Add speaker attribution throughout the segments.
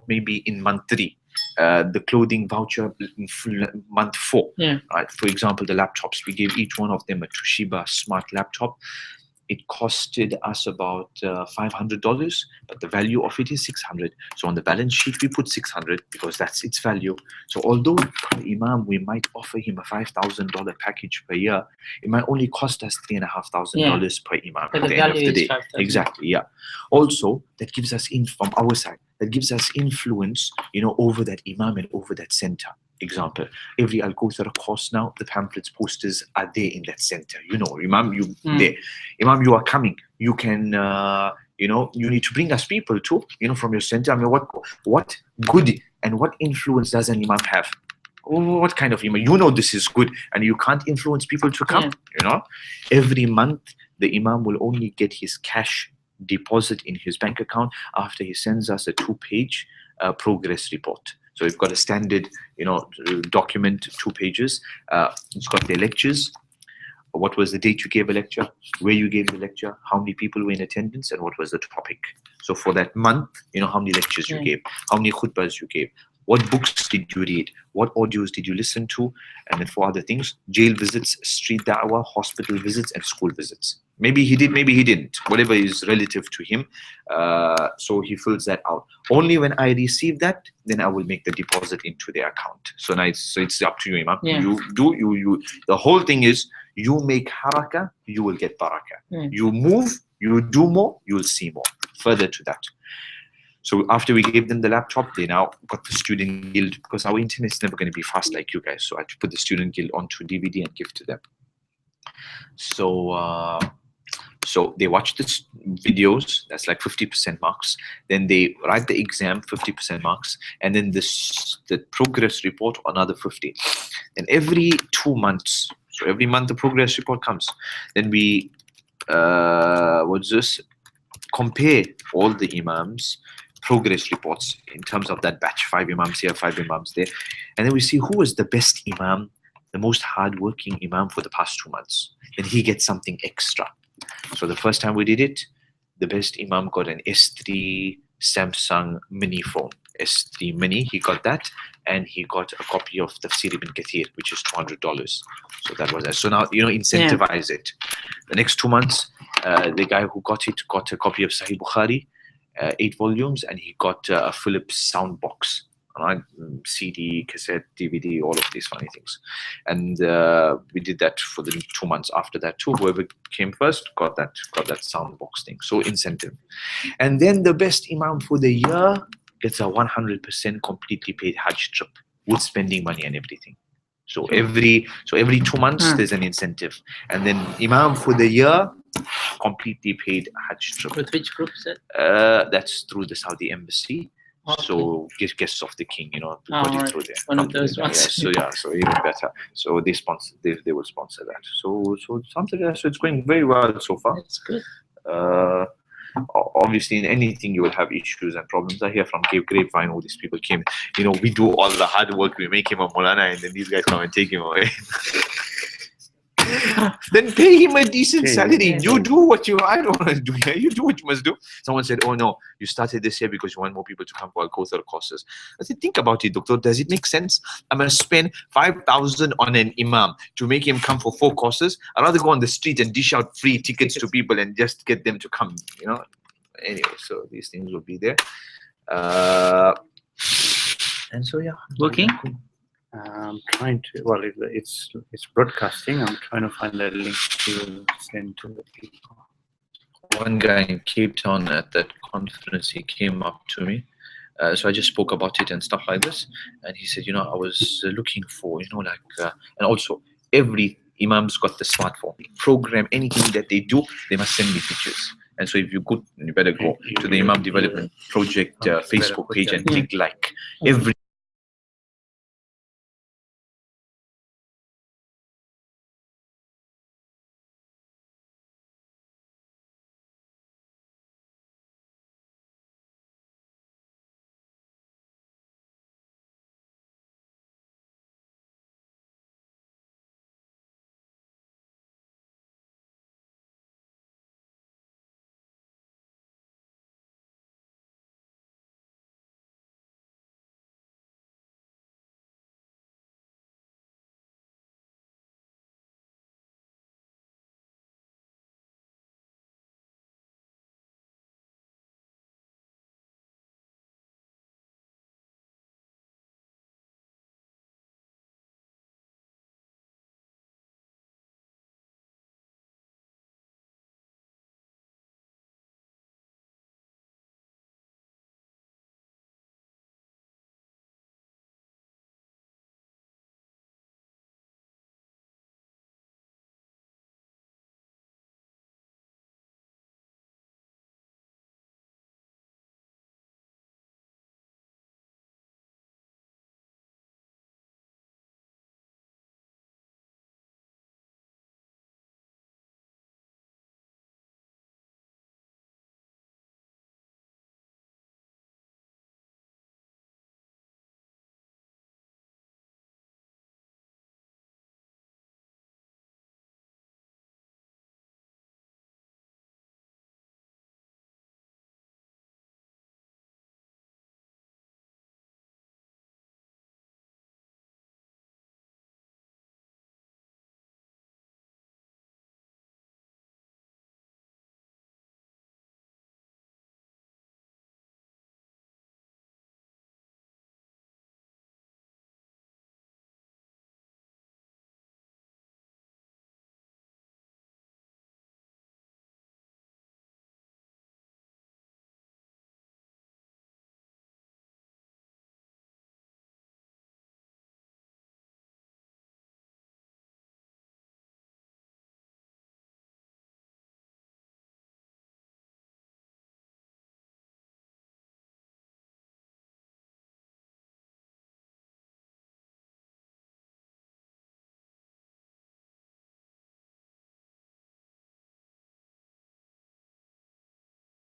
Speaker 1: maybe in month 3, the clothing voucher in month 4. Right? For example, the laptops, we gave each one of them a Toshiba smart laptop. It costed us about $500, but the value of it is 600. So on the balance sheet, we put 600 because that's its value. So although per imam, we might offer him a $5,000 package per year, it might only cost us $3,500 per imam at the end of the day. Exactly, yeah. Also, that gives us from our side, that gives us influence, over that imam and over that center. Example, every Al Kawthar course now, the pamphlets, posters are there in that center. Imam, there. Imam, you are coming. You can, you need to bring us people too, from your center. I mean, what good and what influence does an imam have? What kind of imam? This is good, and you can't influence people to come. Every month the imam will only get his cash deposit in his bank account after he sends us a 2-page progress report. So we've got a standard, document, 2 pages. It's got the lectures. What was the date you gave a lecture? Where you gave the lecture? How many people were in attendance? And what was the topic? So for that month, how many lectures you gave? How many khutbahs you gave? What books did you read? What audios did you listen to? And then for other things, jail visits, street da'wah, hospital visits, and school visits. Maybe he did, maybe he didn't. Whatever is relative to him. So he fills that out. Only when I receive that, then I will make the deposit into their account. So now it's up to you, Imam. You the whole thing is, you make harakah, you will get barakah. You move, you do more, you'll see more. Further to that. So after we gave them the laptop, they now got the student guild, because our internet is never going to be fast like you guys. So I had to put the student guild onto DVD and give to them. So they watch the videos, that's like 50% marks. Then they write the exam, 50% marks. And then the progress report, another 50. And every 2 months, so every month the progress report comes. Then we, compare all the imams' progress reports in terms of that batch, 5 imams here, 5 imams there. And then we see who was the best imam, the most hardworking imam for the past 2 months. Then he gets something extra. So the first time we did it, the best imam got an S3 Samsung mini phone. S3 mini, he got that, and he got a copy of Tafsir ibn Kathir, which is $200. So that was that. So now, incentivize it. The next 2 months, the guy who got it got a copy of Sahih Bukhari, 8 volumes, and he got a Philips sound box. Right? CD, cassette, DVD, all of these funny things. And we did that for the 2 months after that too. Whoever came first got that sound box thing. So incentive. And then the best imam for the year gets a 100% completely paid Hajj trip with spending money and everything. So every 2 months there's an incentive. And then imam for the year, completely paid Hajj trip.
Speaker 2: With which group is it?
Speaker 1: That's through the Saudi embassy.
Speaker 2: Okay.
Speaker 1: So guests of the king, got it through there.
Speaker 2: One of those ones.
Speaker 1: So even better. So they sponsor, they will sponsor that. So something else. So it's going very well so far.
Speaker 2: That's good.
Speaker 1: Obviously, in anything you will have issues and problems. I hear from Grapevine, all these people came. We do all the hard work. We make him a Mulana, and then these guys come and take him away. Then pay him a decent salary. You do what I don't want to do. You do what you must do. Someone said, oh no, you started this here because you want more people to come for Al Kawthar courses. I said, think about it, doctor. Does it make sense? I'm going to spend 5,000 on an imam to make him come for 4 courses. I'd rather go on the street and dish out free tickets to people and just get them to come, Anyway, so these things will be there. And so, yeah.
Speaker 2: Working?
Speaker 3: I'm trying to, well, it's broadcasting. I'm trying to find a link to send to the people.
Speaker 1: One guy in Cape Town at that conference, he came up to me. So I just spoke about it and stuff like this. And he said, I was looking for, and also every imam's got the smartphone. Program anything that they do, they must send me pictures. And so if you could, you better go to the Imam Development Project Facebook page and click like. Every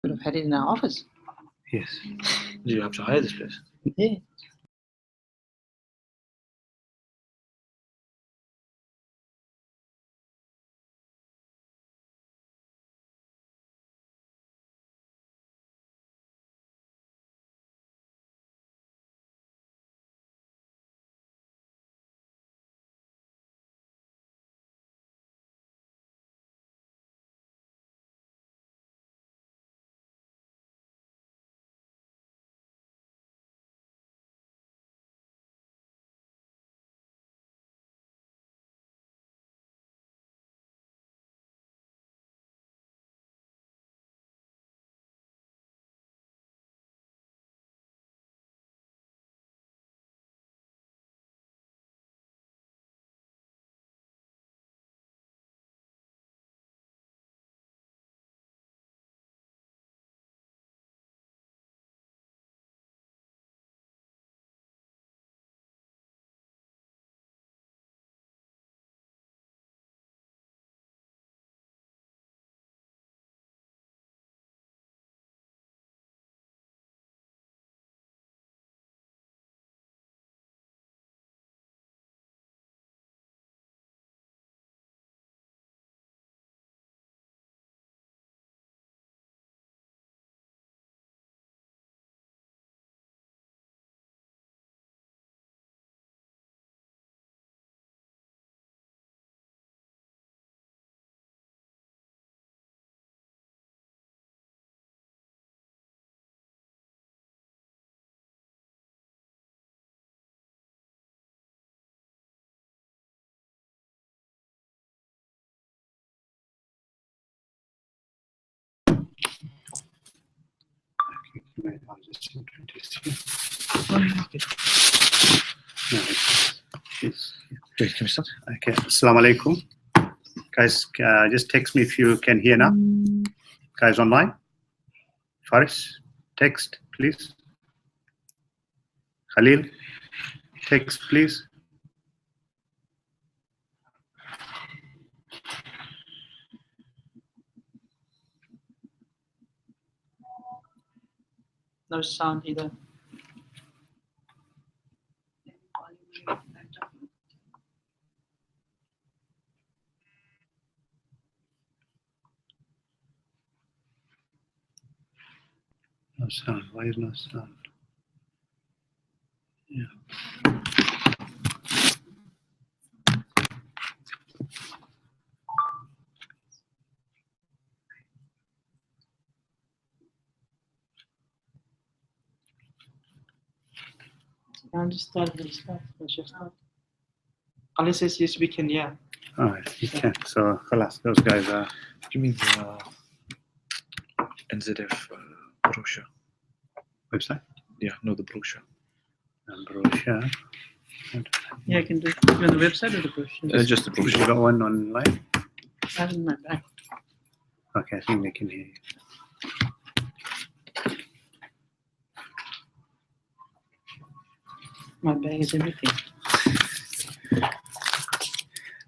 Speaker 2: Could have had it in our office.
Speaker 3: Yes.
Speaker 1: Do you have to hire this place?
Speaker 2: Yeah.
Speaker 3: I'll just introduce you.
Speaker 1: Wait, can we start?
Speaker 3: Okay. Assalamu alaikum. Guys, just text me if you can hear now. Guys online? Faris, text, please. Khalil, text, please.
Speaker 2: No sound either.
Speaker 3: No sound. Why is no sound? Yeah.
Speaker 2: I'll just start with stuff. Let's just start. Unless says yes, we can, yeah.
Speaker 3: All right, you can. So, khalas, those guys are.
Speaker 1: Give me the NZF brochure.
Speaker 3: Website?
Speaker 1: Yeah, no, the brochure.
Speaker 3: Brochure.
Speaker 2: Yeah, I can do it. You on the website or the brochure?
Speaker 1: Just the
Speaker 3: You
Speaker 1: brochure.
Speaker 3: got one online?
Speaker 2: I have it in my bag.
Speaker 3: Okay, I think they can hear you.
Speaker 2: My bag is everything.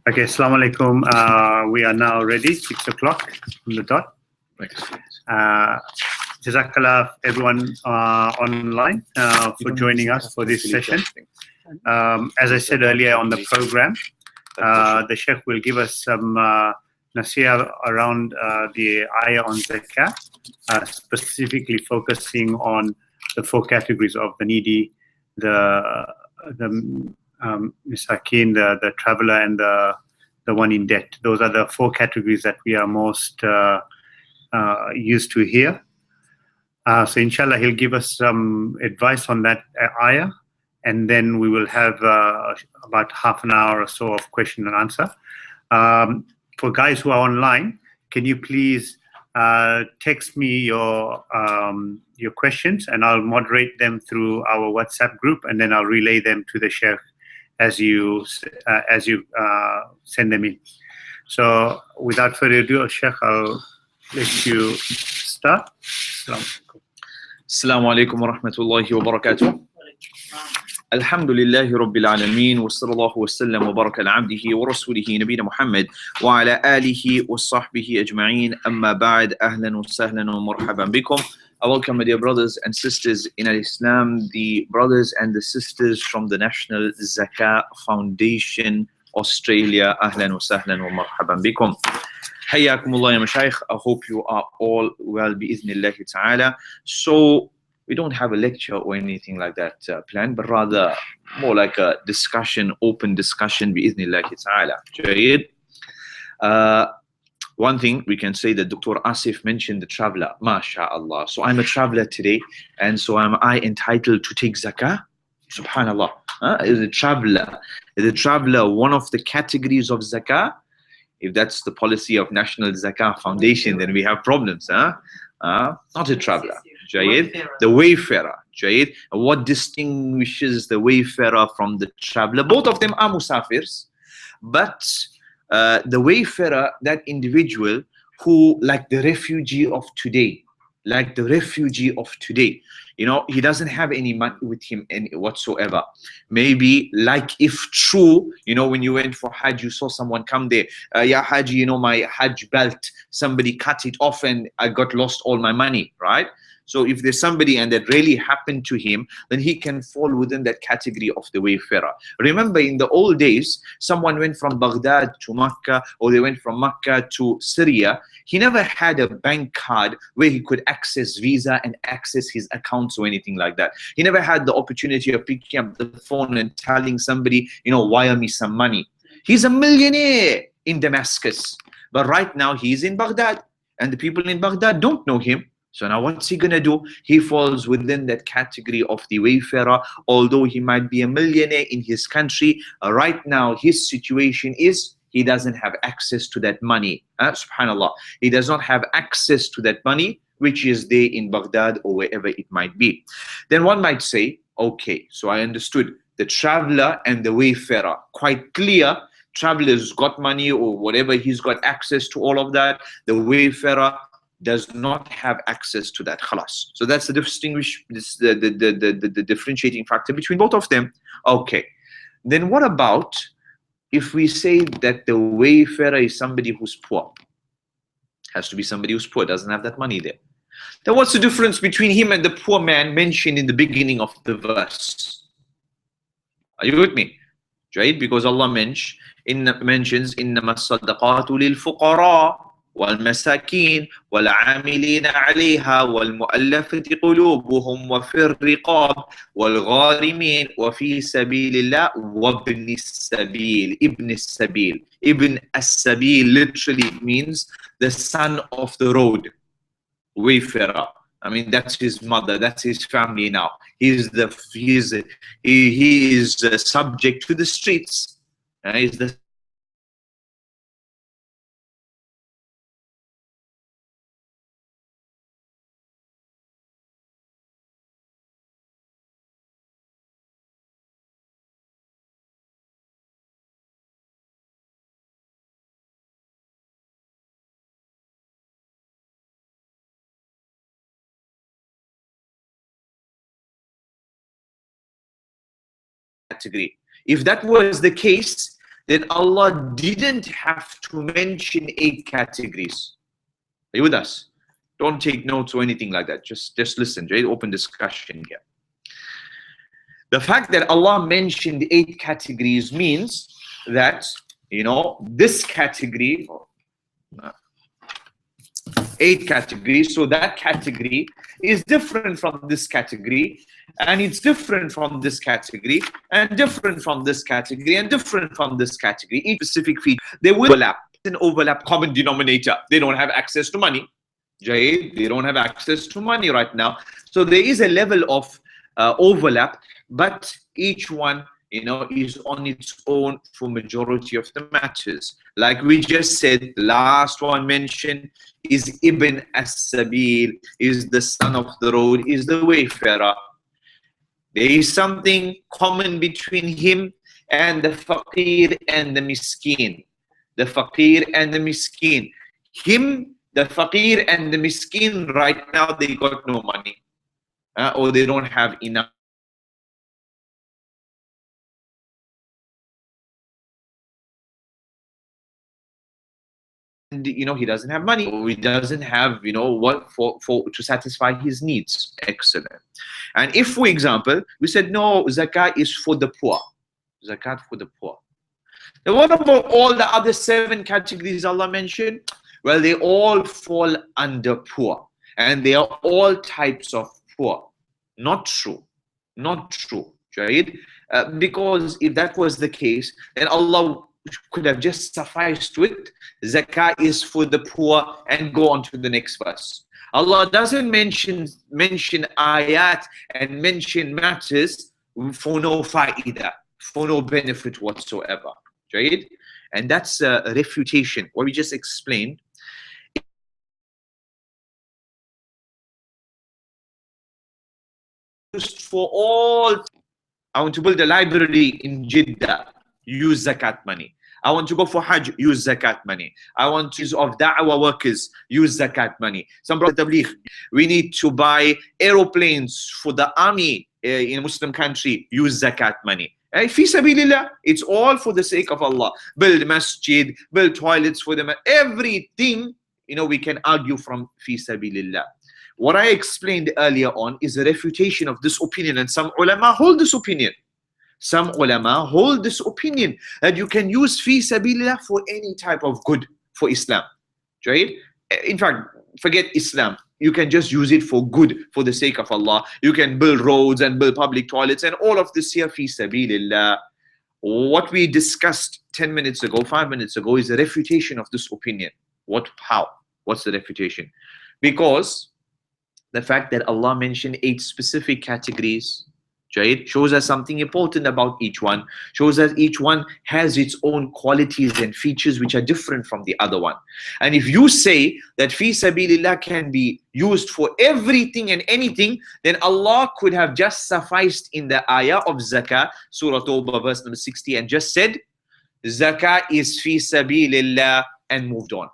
Speaker 3: Okay, assalamu alaikum. We are now ready, 6 o'clock on the dot.
Speaker 1: Right.
Speaker 3: Jazakallah, everyone online for joining us for this session. As I said earlier on the program, the Sheikh will give us some nasiyah around the ayah on Zakat, specifically focusing on the 4 categories of the needy, the misakin, the traveler, and the one in debt. Those are the 4 categories that we are most used to here. So inshallah, he'll give us some advice on that ayah, and then we will have about half an hour or so of question and answer. For guys who are online, can you please text me your questions, and I'll moderate them through our WhatsApp group, and then I'll relay them to the Sheikh as you send them in. So without further ado, Sheikh, I'll let you start.
Speaker 1: Assalamu alaikum wa rahmatullahi wa barakatuh. الحمد لله رب العالمين وصلى الله وسلم وبارك على عبده ورسوله نبينا محمد وعلى آله وصحبه أجمعين أما بعد أهلا وسهلا ومرحبا بكم. I welcome my dear brothers and sisters in Islam, the brothers and the sisters from the National Zakat Foundation Australia. أهلا وسهلا ومرحبا بكم. حياكم الله يا مشايخ. I hope you are all well بإذن الله تعالى. So we don't have a lecture or anything like that planned, but rather more like a discussion, open discussion بإذن الله تعالى. جيد. One thing we can say that Dr. Asif mentioned the traveler, mashallah. So I'm a traveler today, and so am I entitled to take zakah? Subhanallah. Is a traveler one of the categories of zakah? If that's the policy of National Zakat Foundation, then we have problems. Not a traveler. Jayed. The wayfarer. Jayed. What distinguishes the wayfarer from the traveler? Both of them are musafirs, but the wayfarer, that individual who, like the refugee of today, you know, he doesn't have any money with him whatsoever. Maybe, like if true, you know, when you went for Hajj, you saw someone come there, yeah, Hajj, you know, my Hajj belt, somebody cut it off and I got lost all my money, right? So if there's somebody and that really happened to him, then he can fall within that category of the wayfarer. Remember, in the old days, someone went from Baghdad to Makkah, or they went from Makkah to Syria. He never had a bank card where he could access Visa and access his accounts or anything like that. He never had the opportunity of picking up the phone and telling somebody, you know, wire me some money. He's a millionaire in Damascus, but right now he's in Baghdad, and the people in Baghdad don't know him. So now what's he gonna do? He falls within that category of the wayfarer, although he might be a millionaire in his country. Right now his situation is he doesn't have access to that money. Subhanallah. He does not have access to that money which is there in Baghdad or wherever it might be. Then one might say, okay, so I understood the traveler and the wayfarer. Quite clear. Traveler's got money or whatever, he's got access to all of that. The wayfarer does not have access to that. Khalas. So that's the the differentiating factor between both of them. Okay. Then what about if we say that the wayfarer is somebody who's poor? Has to be somebody who's poor, doesn't have that money there. Then what's the difference between him and the poor man mentioned in the beginning of the verse? Are you with me? Right? Because Allah mentions إِنَّمَا الصَّدَقَاتُ لِلْفُقَرَاءِ والمساكين والعاملين عليها والمؤلفة قلوبهم وفي الرقاب والغارمين وفي سبيل الله وابن السبيل. Ibn as-sabil literally means the son of the road, wayfarer. I mean, that's his mother, that's his family now. He is subject to the streets. He's the category. If that was the case, then Allah didn't have to mention 8 categories. Are you with us? Don't take notes or anything like that. Just listen. Right? Open discussion here. The fact that Allah mentioned 8 categories means that, you know, this category, 8 categories, so that category is different from this category, and it's different from this category, and different from this category, and different from this category. Each specific feature, they will overlap common denominator. They don't have access to money. They don't have access to money right now. So there is a level of overlap, but each one, you know, is on its own for majority of the matters. Like we just said, the last one mentioned is Ibn as-Sabil, is the son of the road, is the wayfarer. There is something common between him and the faqir and the miskin. The faqir and the miskin. Him, the faqir and the miskin, right now they got no money, or they don't have enough he doesn't have money, or he doesn't have, what for to satisfy his needs. Excellent. And if, for example, we said no, zakat is for the poor, zakat for the poor. Then what about all the other 7 categories Allah mentioned? Well, they all fall under poor, and they are all types of poor. Not true. Not true. Right? Because if that was the case, then Allah could have just sufficed with zakat is for the poor and go on to the next verse. Allah doesn't mention ayat and mention matters for no fa'idah, for no benefit whatsoever. Right? And that's a refutation. What we just explained. Used for all. I want to build a library in Jeddah, use zakat money. I want to go for Hajj, use zakat money. I want to use of da'wah workers, use zakat money. Some brother tabligh, we need to buy aeroplanes for the army in a Muslim country, use zakat money. Fi sabilillah, it's all for the sake of Allah. Build masjid, build toilets for them, everything, we can argue from fi sabilillah. What I explained earlier on is a refutation of this opinion, and some ulama hold this opinion. Some ulama hold this opinion that you can use fi sabilillah for any type of good for Islam. Right? In fact, forget Islam. You can just use it for good, for the sake of Allah. You can build roads and build public toilets and all of this here fi sabilillah. What we discussed 10 minutes ago, 5 minutes ago, is a refutation of this opinion. How? What's the refutation? Because the fact that Allah mentioned 8 specific categories, right, shows us something important about each one, shows us each one has its own qualities and features which are different from the other one. And if you say that fi sabilillah can be used for everything and anything, then Allah could have just sufficed in the ayah of zakah, Surah Tawbah verse number 60, and just said zakah is fi sabilillah and moved on.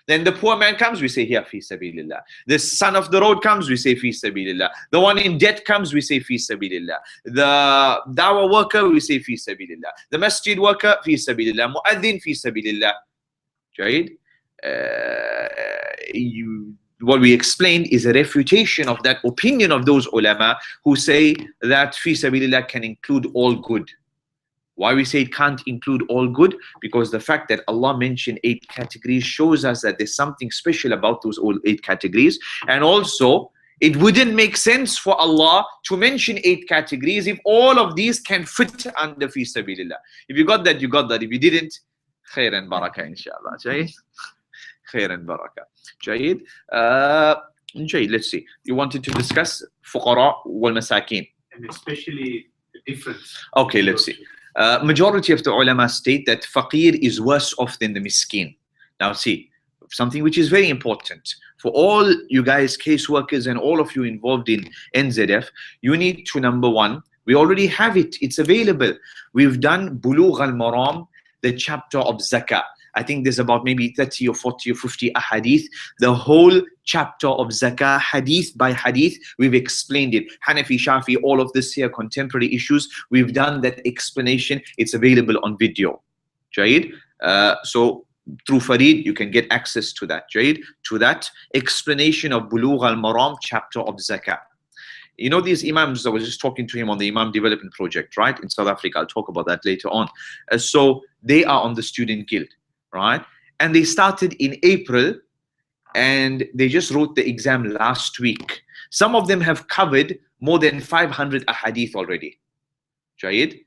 Speaker 1: Then the poor man comes, we say here fi sabilillah. The son of the road comes, we say fi sabilillah. The one in debt comes, we say fi sabilillah. The dawah worker, we say fi sabilillah. The masjid worker, fi sabilillah. Mu'adhin, fi sabilillah. Right? What we explained is a refutation of that opinion of those ulama who say that fi sabilillah can include all good. Why we say it can't include all good? Because the fact that Allah mentioned 8 categories shows us that there's something special about those 8 categories. And also, it wouldn't make sense for Allah to mention 8 categories if all of these can fit under fi sabilillah. If you got that, you got that. If you didn't, khair and barakah, inshallah. Jayid? Khair and barakah. Jayid? Jayid, let's see. You wanted to discuss fuqara wal masakin.
Speaker 3: And especially the difference.
Speaker 1: Okay, let's see. Majority of the ulama state that faqir is worse off than the miskin. Now see, something which is very important for all you guys, caseworkers, and all of you involved in NZF, you need to, number one, we already have it, it's available. We've done Bulugh al-Maram, the chapter of zakah. I think there's about maybe 30 or 40 or 50 ahadith. The whole chapter of zakah, hadith by hadith, we've explained it. Hanafi, Shafi, all of this here, contemporary issues, we've done that explanation. It's available on video. Jayid? So through Farid, you can get access to that. Jayid? To that explanation of Bulugh al-Maram, chapter of zakah. You know these imams, I was just talking to him on the Imam Development Project, right, in South Africa. I'll talk about that later on. So they are on the Student Guild. Right, and they started in April and they just wrote the exam last week. Some of them have covered more than 500 ahadith already. Jayid?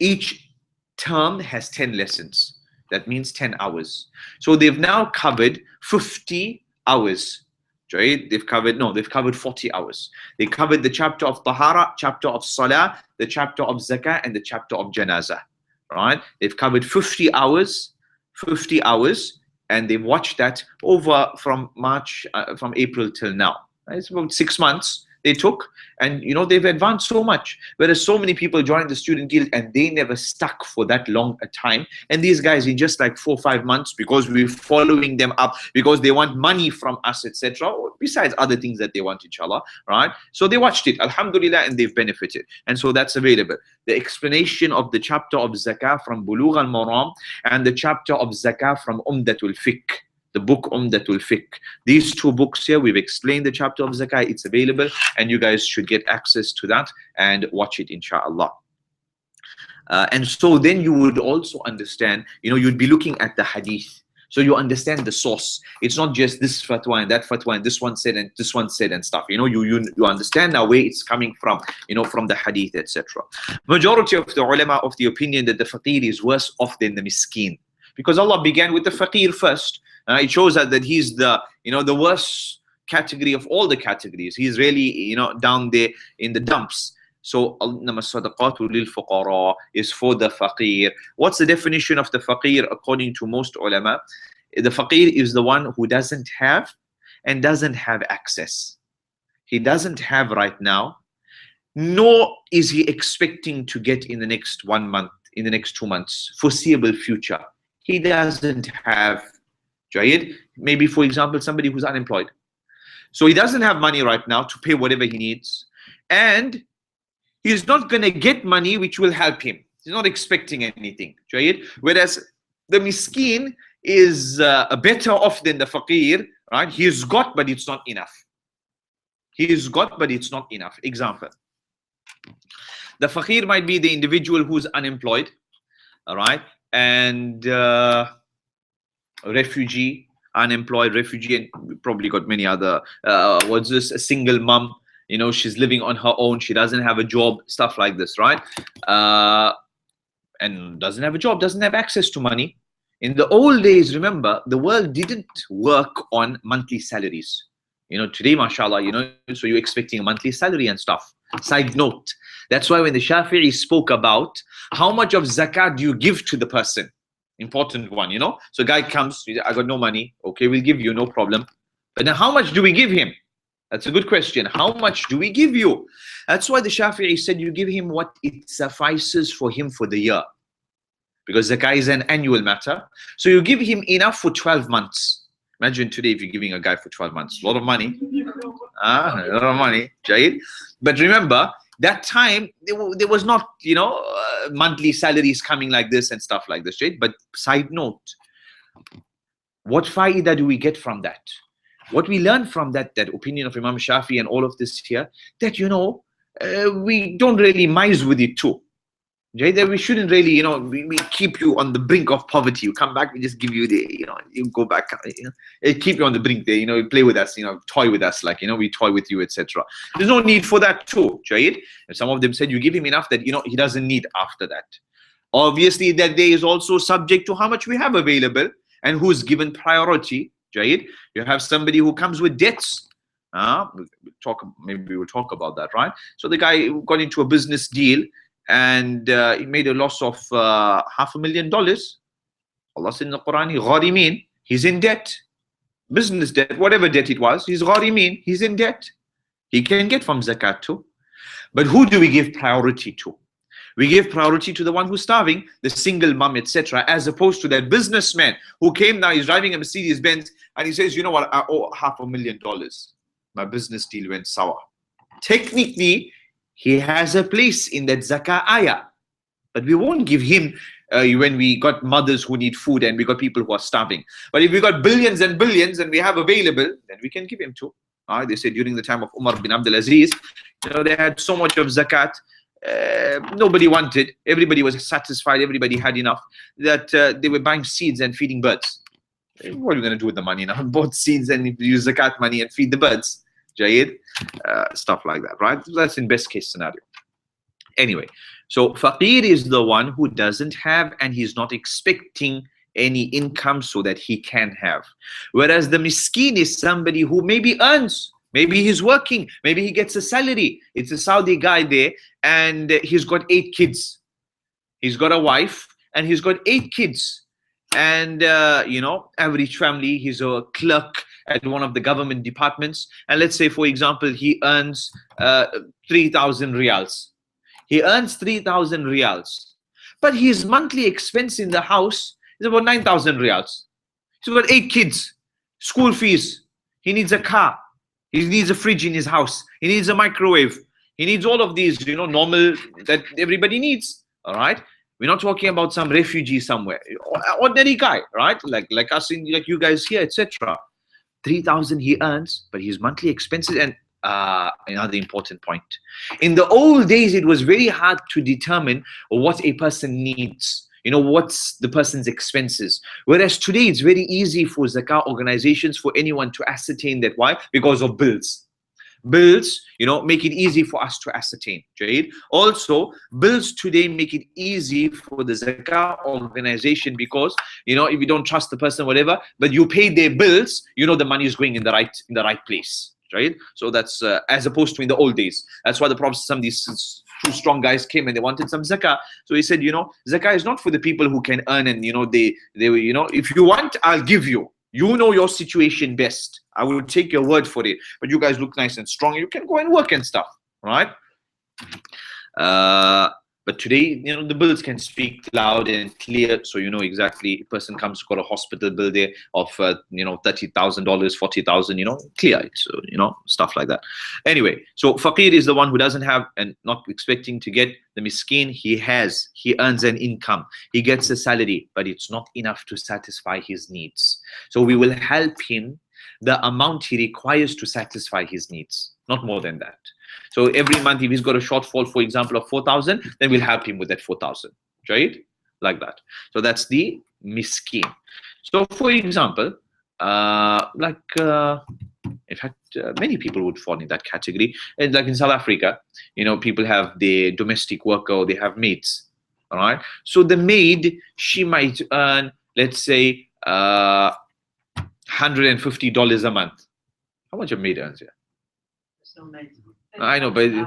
Speaker 1: Each term has 10 lessons. That means 10 hours. So they've now covered 50 hours. Jayid? They've covered 40 hours. They covered the chapter of Tahara, chapter of Salah, the chapter of Zakah, and the chapter of Janazah. Right? They've covered 50 hours, and they've watched that over from April till now. Right? It's about 6 months they took, and they've advanced so much. Whereas so many people joined the Student Guild and they never stuck for that long a time. And these guys, in just like 4 or 5 months, because we're following them up, because they want money from us, etc. Besides other things that they want, inshallah, right? So they watched it, alhamdulillah, and they've benefited. And so that's available. The explanation of the chapter of zakah from Bulugh al-Maram and the chapter of zakah from Umdatul Fiqh. the book Umdatul Fiqh. These two books here, we've explained the chapter of Zakat. It's available, and you guys should get access to that and watch it, inshallah. And so then you would also understand, you'd be looking at the hadith. So you understand the source. It's not just this fatwa and that fatwa and this one said and this one said and stuff. You understand now where it's coming from, from the hadith, etc. Majority of the ulama of the opinion that the faqir is worse off than the miskin, because Allah began with the faqir first. It shows that he's the, the worst category of all the categories. He's really, down there in the dumps. So sadaqatu lil fuqara is for the faqir. What's the definition of the faqir according to most ulama? The faqir is the one who doesn't have and doesn't have access. He doesn't have right now, nor is he expecting to get in the next 1 month, in the next 2 months, foreseeable future. He doesn't have, Jayid, maybe for example somebody who's unemployed. So he doesn't have money right now to pay whatever he needs, and he's not going to get money which will help him. He's not expecting anything. Whereas the miskin is better off than the faqir, right? He's got, but it's not enough. He's got, but it's not enough. Example. The faqir might be the individual who's unemployed, all right? And refugee, unemployed refugee, and we probably got many other, what's this? A single mom. She's living on her own, she doesn't have a job, stuff like this, right? And doesn't have a job, doesn't have access to money. In the old days, remember, the world didn't work on monthly salaries. Today, mashallah, so you're expecting a monthly salary and stuff. Side note, that's why when the Shafi'i spoke about how much of zakat do you give to the person, important one, So guy comes, I got no money, okay, we'll give you, no problem. But now how much do we give him? That's a good question. How much do we give you? That's why the Shafi'i said you give him what it suffices for him for the year. Because zakah is an annual matter. So you give him enough for 12 months. Imagine today if you're giving a guy for 12 months. A lot of money. A lot of money. Jayid. But remember, that time, there was not, monthly salaries coming like this and stuff like this. Jayid. But side note, what fa'idah do we get from that? What we learn from that opinion of Imam Shafi and all of this here, that we don't really mize with it too. That we shouldn't really, we keep you on the brink of poverty. You come back, we just give you the, you go back, keep you on the brink there, you play with us, toy with us, like, we toy with you, etc. There's no need for that too, Jayid. And some of them said you give him enough that, he doesn't need after that. Obviously, that day is also subject to how much we have available and who's given priority. Jayid, you have somebody who comes with debts. Maybe we'll talk about that, right? So the guy got into a business deal and he made a loss of $500,000. Allah said in the Quran, gharimin, he's in debt. Business debt, whatever debt it was, he's gharimin, he's in debt. He can get from zakat too. But who do we give priority to? We give priority to the one who's starving, the single mom, etc., as opposed to that businessman who came now, he's driving a Mercedes Benz, and he says, you know what, I owe $500,000. My business deal went sour. Technically, he has a place in that zakah ayah. But we won't give him when we got mothers who need food and we got people who are starving. But if we got billions and billions and we have available, then we can give him too. They said during the time of Umar bin Abdul Aziz, they had so much of zakat. Nobody wanted, everybody was satisfied, everybody had enough, that they were buying seeds and feeding birds. What are you going to do with the money now? Bought seeds and use zakat money and feed the birds. Jayid, stuff like that, right? That's in best case scenario. Anyway, so faqir is the one who doesn't have and he's not expecting any income so that he can have. Whereas the miskin is somebody who maybe earns, maybe he's working, maybe he gets a salary. It's a Saudi guy there and he's got 8 kids. He's got a wife and he's got 8 kids. And, average family, he's a clerk at one of the government departments. And let's say, for example, he earns 3,000 riyals. He earns 3,000 riyals. But his monthly expense in the house is about 9,000 riyals. He's got 8 kids, school fees. He needs a car. He needs a fridge in his house. He needs a microwave. He needs all of these, normal that everybody needs. All right. We're not talking about some refugee somewhere. Ordinary guy, right? Like us, like you guys here, etc. 3,000 he earns, but his monthly expenses. And another important point. In the old days, it was very hard to determine what a person needs. You know, what's the person's expenses. Whereas today, it's very easy for Zakat organizations, for anyone to ascertain that. Why? Because of bills. Bills, you know, make it easy for us to ascertain. Right? Also, bills today make it easy for the Zakat organization because, you know, if you don't trust the person, whatever, but you pay their bills, you know the money is going in the right place. Right? So that's as opposed to in the old days. That's why the Prophet, some of these two strong guys came and they wanted some zakah. So he said, you know, zakah is not for the people who can earn, and you know, they you know, if you want, I'll give you. You know your situation best. I will take your word for it. But you guys look nice and strong. You can go and work and stuff, right? But today, you know, the bills can speak loud and clear, so you know exactly. A person comes, got a hospital bill there of you know, $30,000, $40,000, you know, clear it. So you know, stuff like that. Anyway, so faqir is the one who doesn't have and not expecting to get. The miskin, he earns an income, he gets a salary, but it's not enough to satisfy his needs. So we will help him the amount he requires to satisfy his needs, not more than that. So every month, if he's got a shortfall, for example, of 4,000, then we'll help him with that 4,000, right? Like that. So that's the miskin. So for example, in fact, many people would fall in that category. And like in South Africa, you know, people have their domestic worker, or they have maids, all right? So the maid, she might earn, let's say, $150 a month. How much a maid earns here?
Speaker 2: So many.
Speaker 1: I know, but you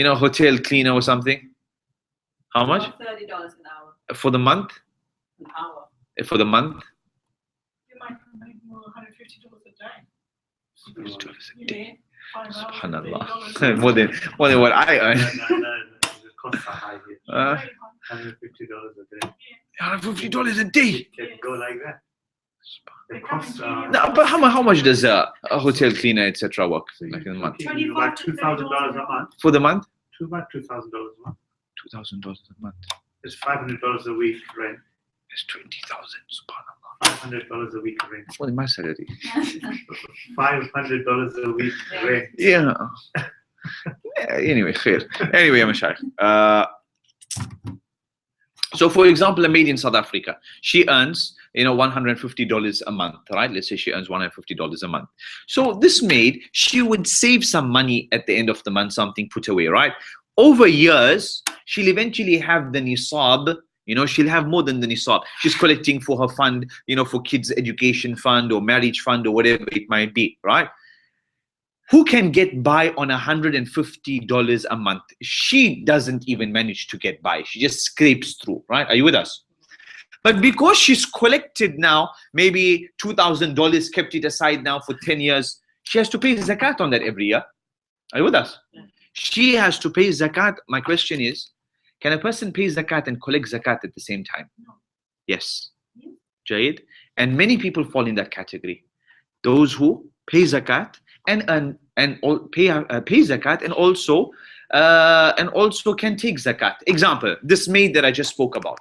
Speaker 1: know, hotel cleaner or something. How much?
Speaker 4: $30 an hour.
Speaker 1: For the month?
Speaker 4: An hour.
Speaker 1: For the month?
Speaker 4: You might make more $150 a day.
Speaker 1: $150 a day.
Speaker 4: Yeah, 5 hours,
Speaker 1: SubhanAllah. more than what I earn.
Speaker 3: No, the costs are high here. $150 a day.
Speaker 1: $150 a day.
Speaker 3: Can go like that. The costs are
Speaker 1: No, but how much does a hotel cleaner, etc., work like in a month?
Speaker 3: about $2,000 a month.
Speaker 1: For the month?
Speaker 3: About $2,000 a month.
Speaker 1: $2,000 a month.
Speaker 3: It's $500 a week rent.
Speaker 1: It's 20,000. Subhanallah.
Speaker 3: $500 a week rent.
Speaker 1: More than my salary.
Speaker 3: $500 a week rent.
Speaker 1: Yeah. Anyway, fair. Anyway, Mashayikh. So for example, a maid in South Africa, she earns, you know, $150 a month, right? Let's say she earns $150 a month. So this maid, she would save some money at the end of the month, something put away, right? Over years, she'll eventually have the nisab, you know, she'll have more than the nisab. She's collecting for her fund, you know, for kids' education fund or marriage fund or whatever it might be, right? Who can get by on $150 a month? She doesn't even manage to get by. She just scrapes through, right? Are you with us? But because she's collected now, maybe $2,000, kept it aside now for 10 years, she has to pay zakat on that every year. Are you with us? Yeah. She has to pay zakat. My question is, can a person pay zakat and collect zakat at the same time?
Speaker 4: No.
Speaker 1: Yes. Jayed. And many people fall in that category. Those who pay zakat and pay zakat and also can take zakat. Example, this maid that I just spoke about.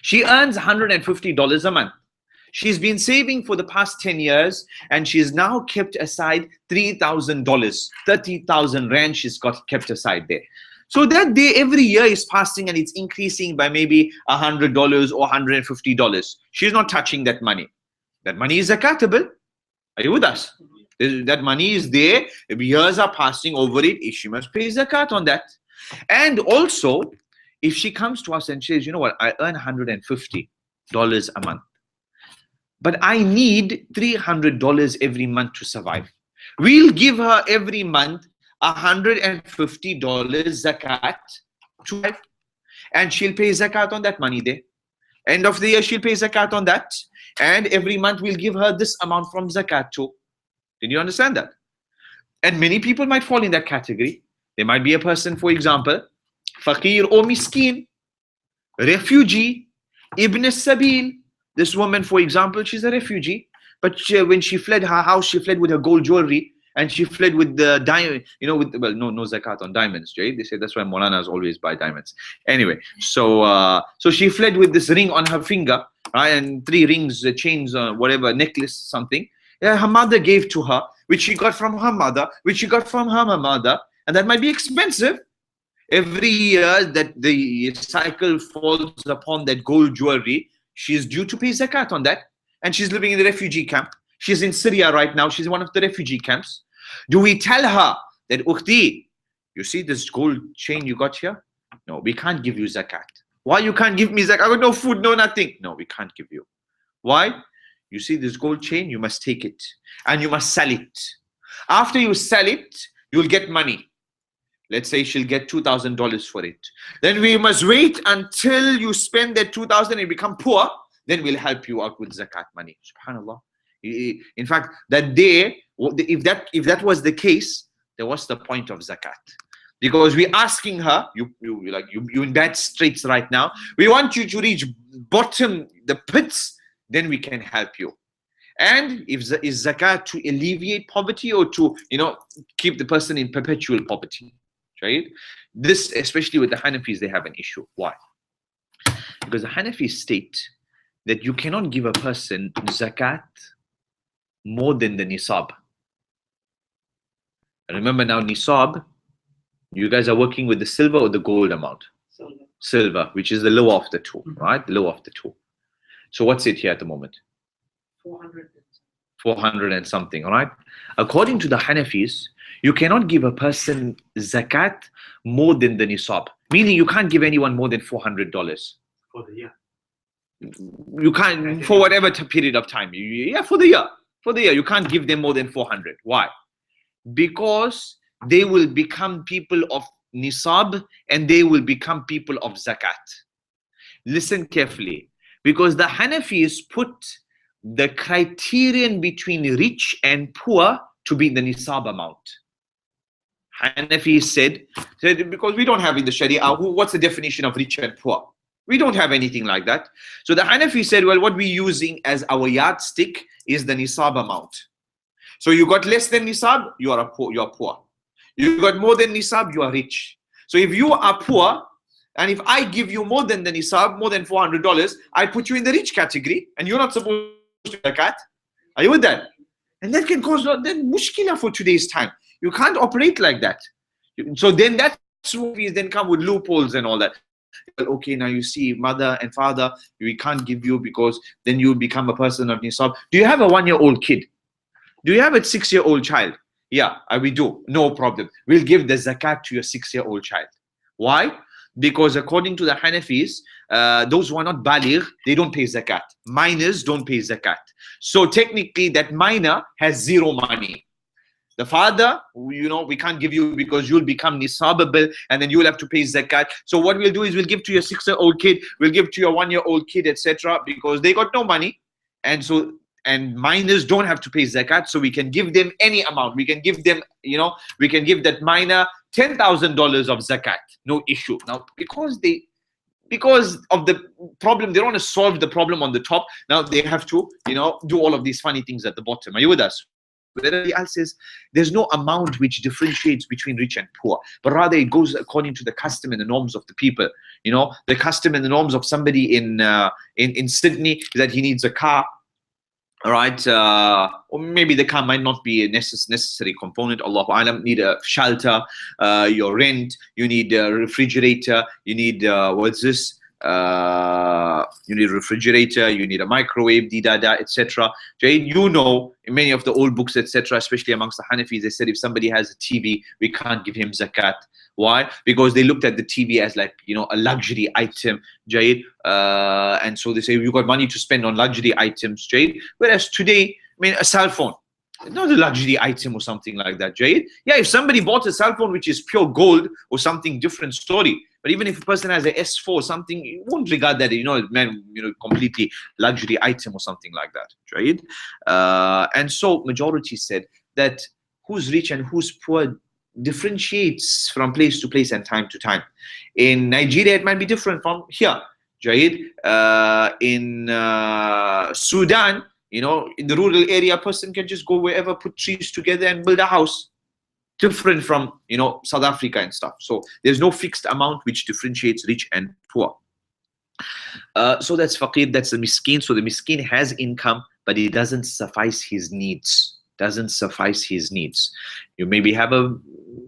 Speaker 1: She earns $150 a month. She's been saving for the past 10 years and she's now kept aside $3,000, 30,000 rand she's got kept aside there. So that day every year is passing and it's increasing by maybe $100 or $150. She's not touching that money. That money is zakatable. Are you with us? That money is there. If years are passing over it, she must pay zakat on that. And also, if she comes to us and says, you know what, I earn $150 a month, but I need $300 every month to survive. We'll give her every month $150 zakat to life, and she'll pay zakat on that money there. End of the year, she'll pay zakat on that, and every month we'll give her this amount from zakat too. Did you understand that? And many people might fall in that category. There might be a person, for example, faqir or miskin, refugee, ibn sabil. This woman, for example, she's a refugee, but when she fled her house, she fled with her gold jewelry, and she fled with the diamond, with, well, no zakat on diamonds, Jay. They say that's why Maulanas always buy diamonds. Anyway, so she fled with this ring on her finger, right, and 3 rings, chains, whatever, necklace, something. Yeah, her mother gave to her, which she got from her mother, which she got from her mother, and that might be expensive. Every year that the cycle falls upon that gold jewelry, she is due to pay zakat on that, and she's living in the refugee camp. She's in Syria right now. She's in one of the refugee camps. Do we tell her that, Ukhti, you see this gold chain you got here? No, we can't give you zakat. Why you can't give me zakat? I got no food, no nothing. No, we can't give you. Why? You see this gold chain, you must take it and you must sell it. After you sell it, you'll get money. Let's say she'll get $2,000 for it. Then we must wait until you spend that 2,000 and become poor. Then we'll help you out with zakat money. Subhanallah. In fact, that day, if that was the case, then what's the point of zakat? Because we're asking her, you in bad straits right now. We want you to reach bottom, the pits, then we can help you. And is zakat to alleviate poverty or to keep the person in perpetual poverty? Right? This, especially with the Hanafis, they have an issue. Why? Because the Hanafis state that you cannot give a person zakat more than the nisab. Remember now, nisab, you guys are working with the silver or the gold amount? Silver, which is the lower of the two, right? The lower of the two. So what's it here at the moment? 400 and something, all right? According to the Hanafis, you cannot give a person zakat more than the nisab. Meaning you can't give anyone more than $400.
Speaker 3: For the year.
Speaker 1: You can't, for whatever period of time. Yeah, for the year. For the year, you can't give them more than 400. Why? Because they will become people of nisab and they will become people of zakat. Listen carefully. Because the Hanafis put the criterion between rich and poor to be the nisab amount. Hanafis said, because we don't have in the Sharia, what's the definition of rich and poor? We don't have anything like that. So the Hanafi said, well, what we're using as our yardstick is the nisab amount. So you got less than nisab, you are poor. You got more than nisab, you are rich. So if you are poor, and if I give you more than the nisab, more than $400, I put you in the rich category, and you're not supposed to zakat. Are you with that? And that can cause then mushkila for today's time. You can't operate like that. So then that's what we then come with loopholes and all that. Okay, now you see, mother and father, we can't give you because then you become a person of nisab. Do you have a 1-year-old kid? Do you have a 6-year-old child? Yeah, we do. No problem. We'll give the zakat to your 6-year-old child. Why? Because according to the Hanafis, those who are not baligh, they don't pay zakat. Minors don't pay zakat. So technically that minor has 0 money. The father, we can't give you because you'll become nisabable and then you'll have to pay zakat. So what we'll do is we'll give to your 6-year-old kid, we'll give to your 1-year-old kid, etc. because they got no money. And minors don't have to pay zakat, so we can give them any amount. We can give them, we can give that minor $10,000 of zakat, no issue. Now, because of the problem, they don't want to solve the problem on the top. Now they have to, do all of these funny things at the bottom. Are you with us? Whereas Bilal says there's no amount which differentiates between rich and poor, but rather it goes according to the custom and the norms of the people. The custom and the norms of somebody in Sydney is that he needs a car. All right, or maybe the car might not be a necessary component. Allahu Alam, need a shelter, your rent, you need a refrigerator, you need what's this? You need a refrigerator, you need a microwave, etc. In many of the old books, etc., especially amongst the Hanafis, they said if somebody has a TV, we can't give him zakat. Why? Because they looked at the TV as like, a luxury item, and so they say, you got money to spend on luxury items, Whereas today, a cell phone, not a luxury item or something like that, Yeah, if somebody bought a cell phone which is pure gold or something, different story. But even if a person has an S4 or something, you won't regard that, completely luxury item or something like that, And so majority said that who's rich and who's poor differentiates from place to place and time to time. In Nigeria, it might be different from here, In Sudan, You know, in the rural area, a person can just go wherever, put trees together and build a house. Different from, you know, South Africa and stuff. So there's no fixed amount which differentiates rich and poor. So that's faqir, that's the miskin. So the miskin has income, but it doesn't suffice his needs. Doesn't suffice his needs. You maybe have a,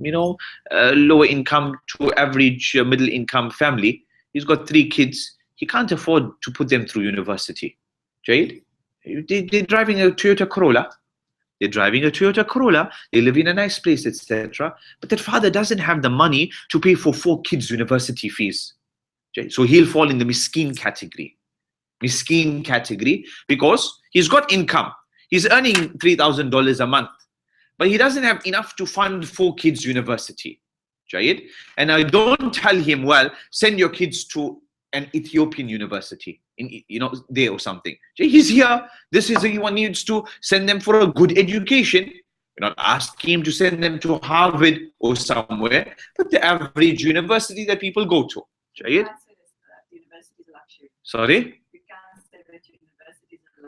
Speaker 1: you know, lower income to average middle income family. He's got 3 kids. He can't afford to put them through university. Jade, they're driving a Toyota Corolla. They're driving a Toyota Corolla. They live in a nice place, etc. But that father doesn't have the money to pay for 4 kids' university fees. Okay? So he'll fall in the miskin category. Miskin category, because he's got income. He's earning $3,000 a month, but he doesn't have enough to fund 4 kids' university. Jayed? And I don't tell him, well, send your kids to an Ethiopian university, in, you know, there or something. He's here. This is, he needs to send them for a good education. We're not asking him to send them to Harvard or somewhere, but the average university that people go to. Jayed? Sorry?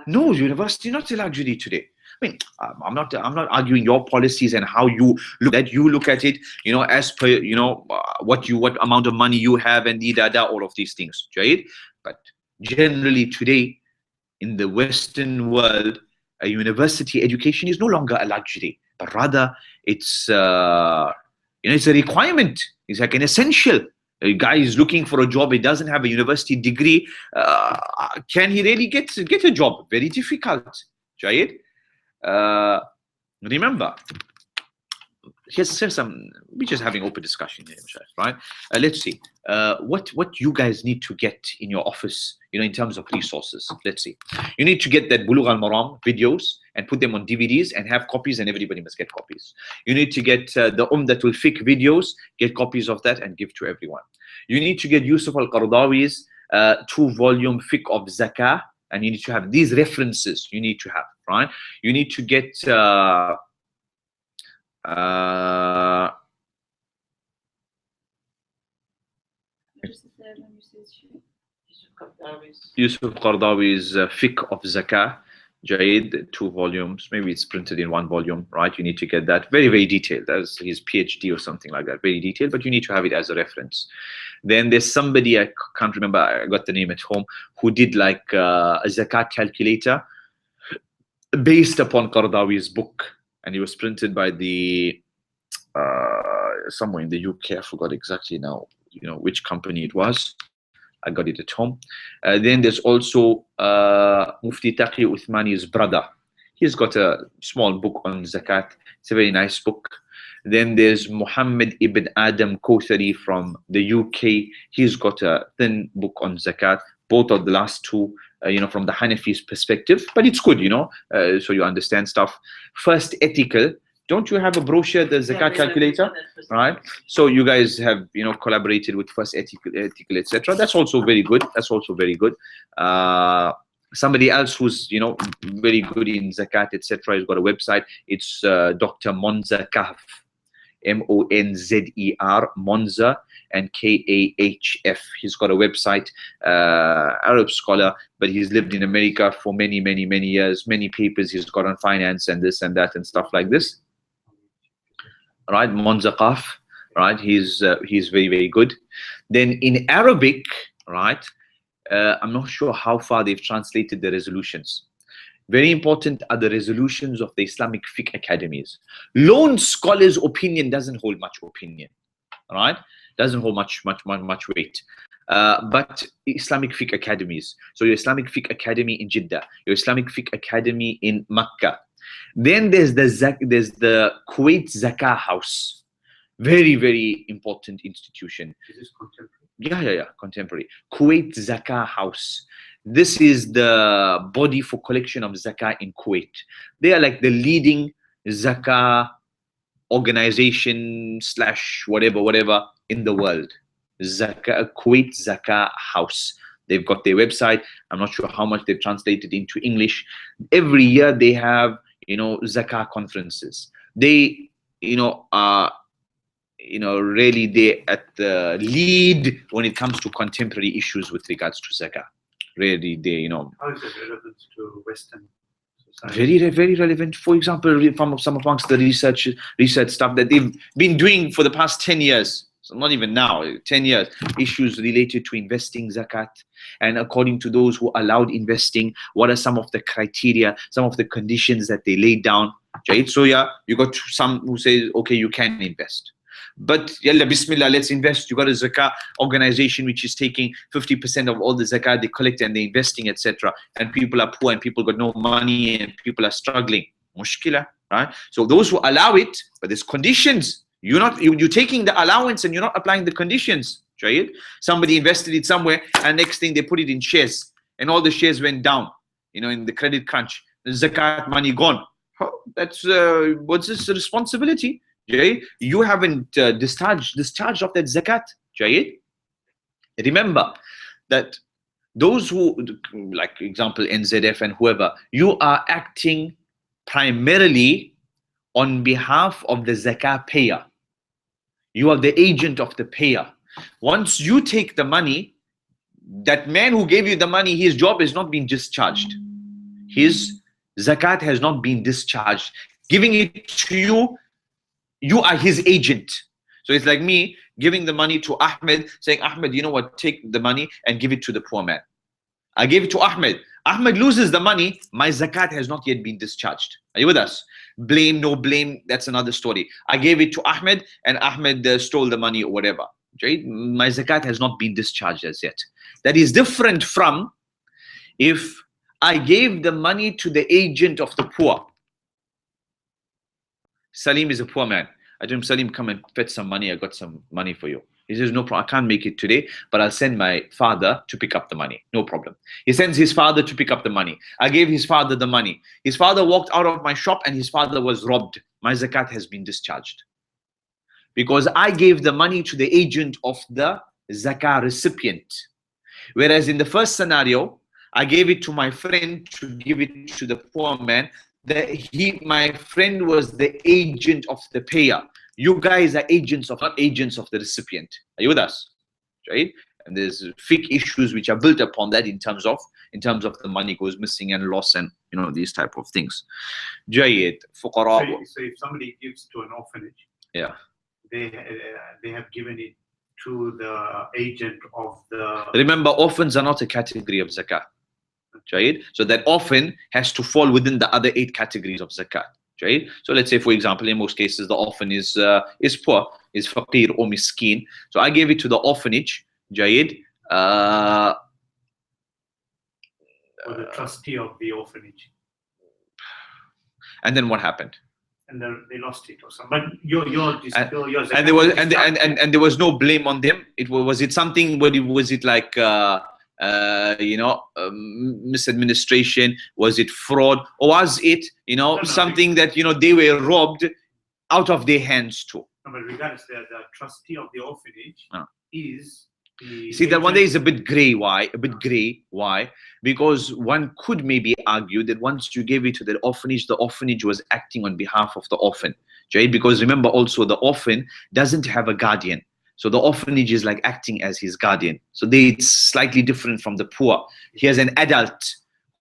Speaker 1: No, university not a luxury today. I mean, I'm not arguing your policies and how you look at it, you know, as per, you know, what amount of money you have and all of these things, right? But generally today in the Western world, a university education is no longer a luxury, but rather it's you know, it's a requirement. It's like an essential. A guy is looking for a job, he doesn't have a university degree. Can he really get a job? Very difficult. Jayed? Remember, here's some, we're just having open discussion here, right? Let's see what you guys need to get in your office, you know, in terms of resources. Let's see. You need to get that Bulugh al-Maram videos and put them on DVDs and have copies, and everybody must get copies. You need to get the Umdatul Fiqh videos, get copies of that and give to everyone. You need to get Yusuf al-Qaradawi's 2-volume Fiqh of Zakah, and you need to have these references. You need to have, right? You need to get Yusuf Qaradawi's Fiqh of Zakah, Jaid, 2 volumes. Maybe it's printed in 1 volume, right? You need to get that. Very, very detailed. That's his PhD or something like that. Very detailed, but you need to have it as a reference. Then there's somebody, I can't remember, I got the name at home, who did like a Zakat calculator based upon Qaradawi's book. And it was printed by the, somewhere in the UK, I forgot exactly now, you know, which company it was. I got it at home. Then there's also Mufti Taqi Uthmani's brother. He's got a small book on Zakat. It's a very nice book. Then there's Muhammad ibn Adam Kawthari from the UK. He's got a thin book on Zakat. Both of the last 2, you know, from the Hanafi's perspective, but it's good, you know, so you understand stuff. First Ethical. Don't you have a brochure, the Zakat calculator, right? So you guys have, you know, collaborated with First Ethical, etc. That's also very good. That's also very good. Somebody else who's, you know, very good in Zakat, etc. has got a website. It's Dr. Monza Kahf, M-O-N-Z-E-R, Monza, and K-A-H-F. He's got a website, Arab scholar, but he's lived in America for many, many, many years. Many papers he's got on finance and this and that and stuff like this. Right, Monza Kahf, right? He's very, very good. Then in Arabic, right? I'm not sure how far they've translated the resolutions. Very important are the resolutions of the Islamic fiqh academies. Lone scholar's opinion doesn't hold much opinion, right? Doesn't hold much weight. But Islamic fiqh academies. So your Islamic fiqh academy in Jeddah, your Islamic fiqh academy in Makkah. Then there's the Kuwait Zakah House. Very, very important institution.
Speaker 3: Is this contemporary?
Speaker 1: Yeah, contemporary. Kuwait Zakah House. This is the body for collection of zakah in Kuwait. They are like the leading zakah organization / whatever in the world. Kuwait Zakah House. They've got their website. I'm not sure how much they've translated into English. Every year they have, you know, zakah conferences. They, you know, are, you know, really they at the lead when it comes to contemporary issues with regards to zakah. Really, they, you know.
Speaker 3: How is it relevant to Western
Speaker 1: Very relevant. For example, from some amongst the research stuff that they've been doing for the past 10 years, so not even now, 10 years, issues related to investing zakat, and according to those who allowed investing, what are some of the criteria, some of the conditions that they laid down, right? So yeah, you got some who say, okay, you can invest, but yalla bismillah, let's invest. You got a zakat organization which is taking 50% of all the zakat they collect and they're investing, etc. And people are poor and people got no money and people are struggling. Mushkila, right? So those who allow it, but there's conditions. You're taking the allowance and you're not applying the conditions, right? Somebody invested it somewhere and next thing they put it in shares and all the shares went down, in the credit crunch. The zakat money gone. That's what's this responsibility? Jay, you haven't discharged of that zakat, Jay. Remember that those who, like example NZF and whoever, you are acting primarily on behalf of the zakat payer. You are the agent of the payer. Once you take the money, that man who gave you the money, his job has not been discharged. His zakat has not been discharged. Giving it to you, you are his agent. So it's like me giving the money to Ahmed, saying, Ahmed, you know what, take the money and give it to the poor man. I gave it to Ahmed. Ahmed loses the money, my zakat has not yet been discharged. Are you with us? Blame, no blame, that's another story. I gave it to Ahmed and Ahmed stole the money or whatever. Right? My zakat has not been discharged as yet. That is different from if I gave the money to the agent of the poor. Salim is a poor man. I told him, Salim, come and fetch some money. I got some money for you. He says, no problem. I can't make it today, but I'll send my father to pick up the money. No problem. He sends his father to pick up the money. I gave his father the money. His father walked out of my shop and his father was robbed. My zakat has been discharged. Because I gave the money to the agent of the zakah recipient. Whereas in the first scenario, I gave it to my friend to give it to the poor man. My friend was the agent of the payer. You guys are agents of, not agents of the recipient. Are you with us? Right? And there's fiqh issues which are built upon that in terms of the money goes missing and loss and these type of things. Jayed, fuqara.
Speaker 3: So if somebody gives to an orphanage,
Speaker 1: yeah,
Speaker 3: they have given it to the agent of the.
Speaker 1: Remember, orphans are not a category of zakat. Right? So that orphan has to fall within the other 8 categories of zakat. Right? So let's say, for example, in most cases, the orphan is poor, is faqir or miskin. So I gave it to the orphanage, Jayed.
Speaker 3: Or the trustee of the orphanage.
Speaker 1: And then what happened?
Speaker 3: And then they lost it or something. But your zakat
Speaker 1: and there was and there was no blame on them. Was it something? Was it like misadministration? Was it fraud, or was it something that they were robbed out of their hands too?
Speaker 3: No, but regardless, the trustee of the orphanage is.
Speaker 1: See, that one there is a bit gray. Why? A bit gray. Why? Because one could maybe argue that once you gave it to the orphanage was acting on behalf of the orphan. Right? Because remember also, the orphan doesn't have a guardian. So the orphanage is like acting as his guardian. So it's slightly different from the poor. He has an adult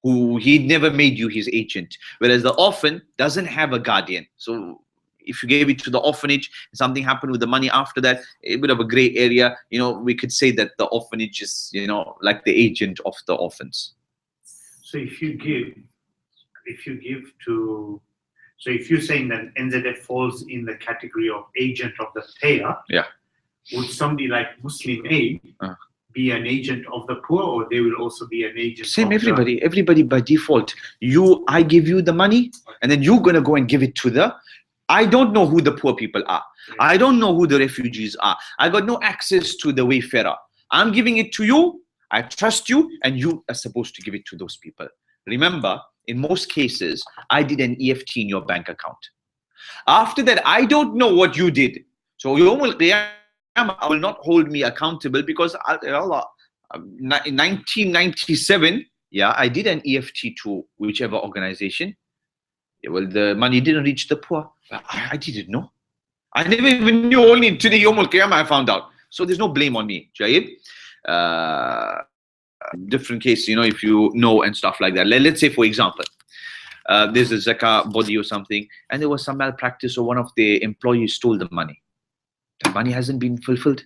Speaker 1: who he never made you his agent. Whereas the orphan doesn't have a guardian. So if you gave it to the orphanage, something happened with the money after that, a bit of a gray area, we could say that the orphanage is, like the agent of the orphans.
Speaker 3: So if you're saying that NZF falls in the category of agent of the payer,
Speaker 1: yeah,
Speaker 3: would somebody like Muslim Aid be an agent of the poor, or they will also be an agent?
Speaker 1: Same, everybody by default. I give you the money, and then you're gonna go and give it to the. I don't know who the poor people are. I don't know who the refugees are. I got no access to the wayfarer. I'm giving it to you. I trust you, and you are supposed to give it to those people. Remember, in most cases, I did an EFT in your bank account. After that, I don't know what you did. So Yawmul Qiyamah will not hold me accountable, because Allah, in 1997, yeah, I did an EFT to whichever organization. Yeah, well, the money didn't reach the poor. I didn't know. I never even knew. Only today, Yawmul Qiyamah, I found out. So there's no blame on me, Jayed. Different case, if you know and stuff like that. Let's say, for example, there's a zakah body or something, and there was some malpractice, or one of the employees stole the money. The money hasn't been fulfilled.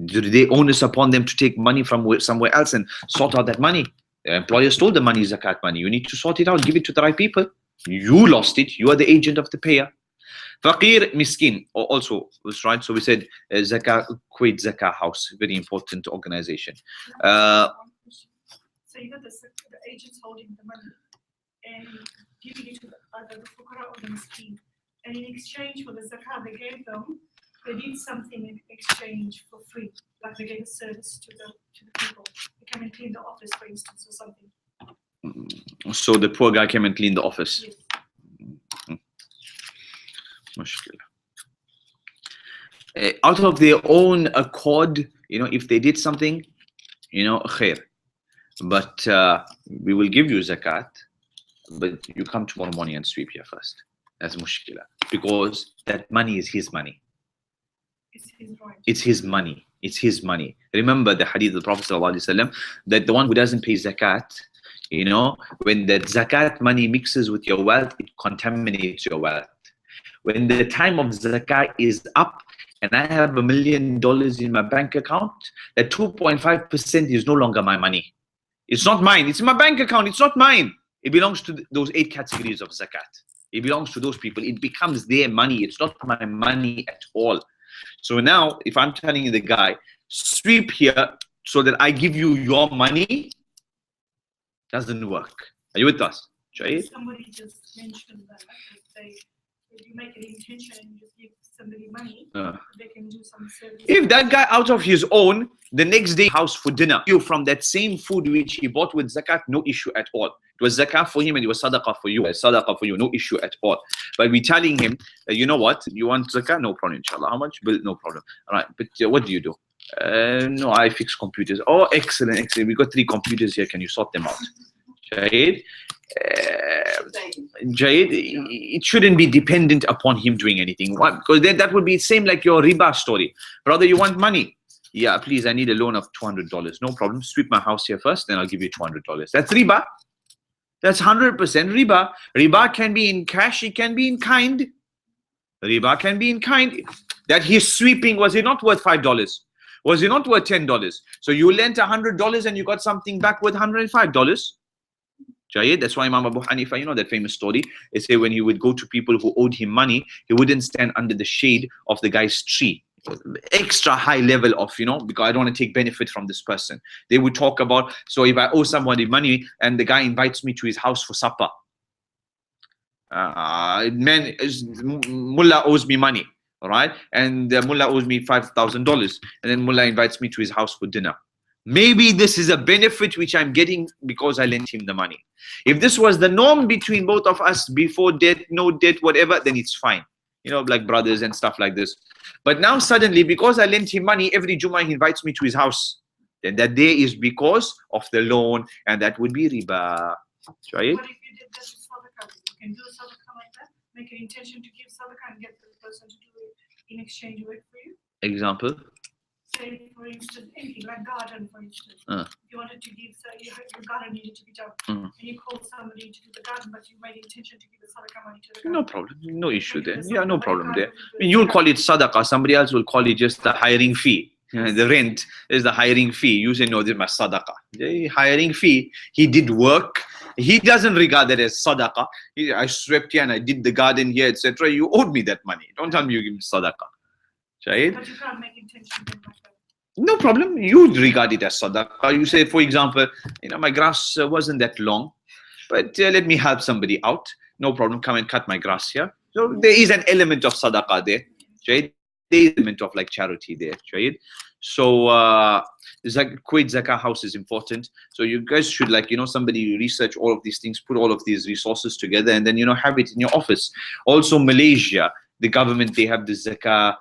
Speaker 1: Do they onus upon them to take money from somewhere else and sort out that money? The employer stole the money, zakat money. You need to sort it out, give it to the right people. You lost it. You are the agent of the payer. Faqir, miskin also was right. So we said zakah, Kuwait Zakah House, very important organization.
Speaker 4: So you got the agents holding the money and giving it to either the fuqara or the miskin. And in exchange for the zakah they gave them, they did something in exchange for free, like they gave a service to the people. They come and clean the office, for instance, or something.
Speaker 1: So the poor guy came and cleaned the office.
Speaker 4: Yes.
Speaker 1: Out of their own accord, if they did something, khair. But we will give you zakat, but you come tomorrow morning and sweep here first. That's mushkila. Because that money is his money.
Speaker 4: It's his right.
Speaker 1: It's his money. It's his money. Remember the hadith of the Prophet ﷺ, that the one who doesn't pay zakat, when that zakat money mixes with your wealth, it contaminates your wealth. When the time of zakat is up and I have $1 million in my bank account, that 2.5% is no longer my money. It's not mine. It's in my bank account. It's not mine. It belongs to those 8 categories of zakat. It belongs to those people. It becomes their money. It's not my money at all. So now, if I'm telling the guy, sweep here so that I give you your money, doesn't work. Are you with us?
Speaker 4: Somebody just mentioned that if you make an intention and you just give somebody money, they can do some service.
Speaker 1: If that guy out of his own, the next day house for dinner, you from that same food which he bought with zakat, no issue at all. It was zakah for him and it was sadaqah for you. Sadaqah for you, no issue at all. But we're telling him, you know what? You want zakah? No problem, inshallah. How much? Bill? No problem. All right. But what do you do? No, I fix computers. Oh, excellent, excellent. We got 3 computers here. Can you sort them out? Jayed, it shouldn't be dependent upon him doing anything. Why? Because then that would be same like your riba story. Brother, you want money? Yeah, please, I need a loan of $200. No problem. Sweep my house here first, then I'll give you $200. That's riba. That's 100% riba. Riba can be in cash, it can be in kind. Riba can be in kind. That he's sweeping, was it not worth $5? Was it not worth $10? So you lent $100 and you got something back worth $105. That's why Imam Abu Hanifa, that famous story, they say when he would go to people who owed him money, he wouldn't stand under the shade of the guy's tree. Extra high level of, because I don't want to take benefit from this person. They would talk about, so if I owe somebody money and the guy invites me to his house for supper, Mullah owes me money, all right? And Mullah owes me $5,000, and then Mullah invites me to his house for dinner. Maybe this is a benefit which I'm getting because I lent him the money. If this was the norm between both of us, before debt, no debt, whatever, then it's fine. Like brothers and stuff like this. But now suddenly, because I lent him money, every Jummah he invites me to his house. Then that day is because of the loan, and that would be riba. Right?
Speaker 4: What if you did that with sadaqah? You can do sadaqah like that, make an intention to give sadaqah and get the person to do it in exchange work for you.
Speaker 1: Example?
Speaker 4: Say, for instance, anything like garden, for instance. If you wanted to give, your garden needed to be done, and you called somebody to do the garden, but you made intention to give the sadaqah money to the garden.
Speaker 1: No problem, no issue there. Yeah, no problem there. You'll call it sadaqah, somebody else will call it just the hiring fee. The rent is the hiring fee. You say, no, this is my sadaqah. The hiring fee, he did work. He doesn't regard it as sadaqah. I swept here and I did the garden here, etc. You owed me that money. Don't tell me you give me sadaqah. Right?
Speaker 4: But you can't make intention like that.
Speaker 1: No problem. You regard it as sadaqah. You say, for example, my grass wasn't that long, but let me help somebody out. No problem. Come and cut my grass here. So there is an element of sadaqah there. Right? There is an element of like charity there. Right? So Kuwait Zakah House is important. So you guys should somebody research all of these things, put all of these resources together, and then have it in your office. Also Malaysia, the government, they have the Zakah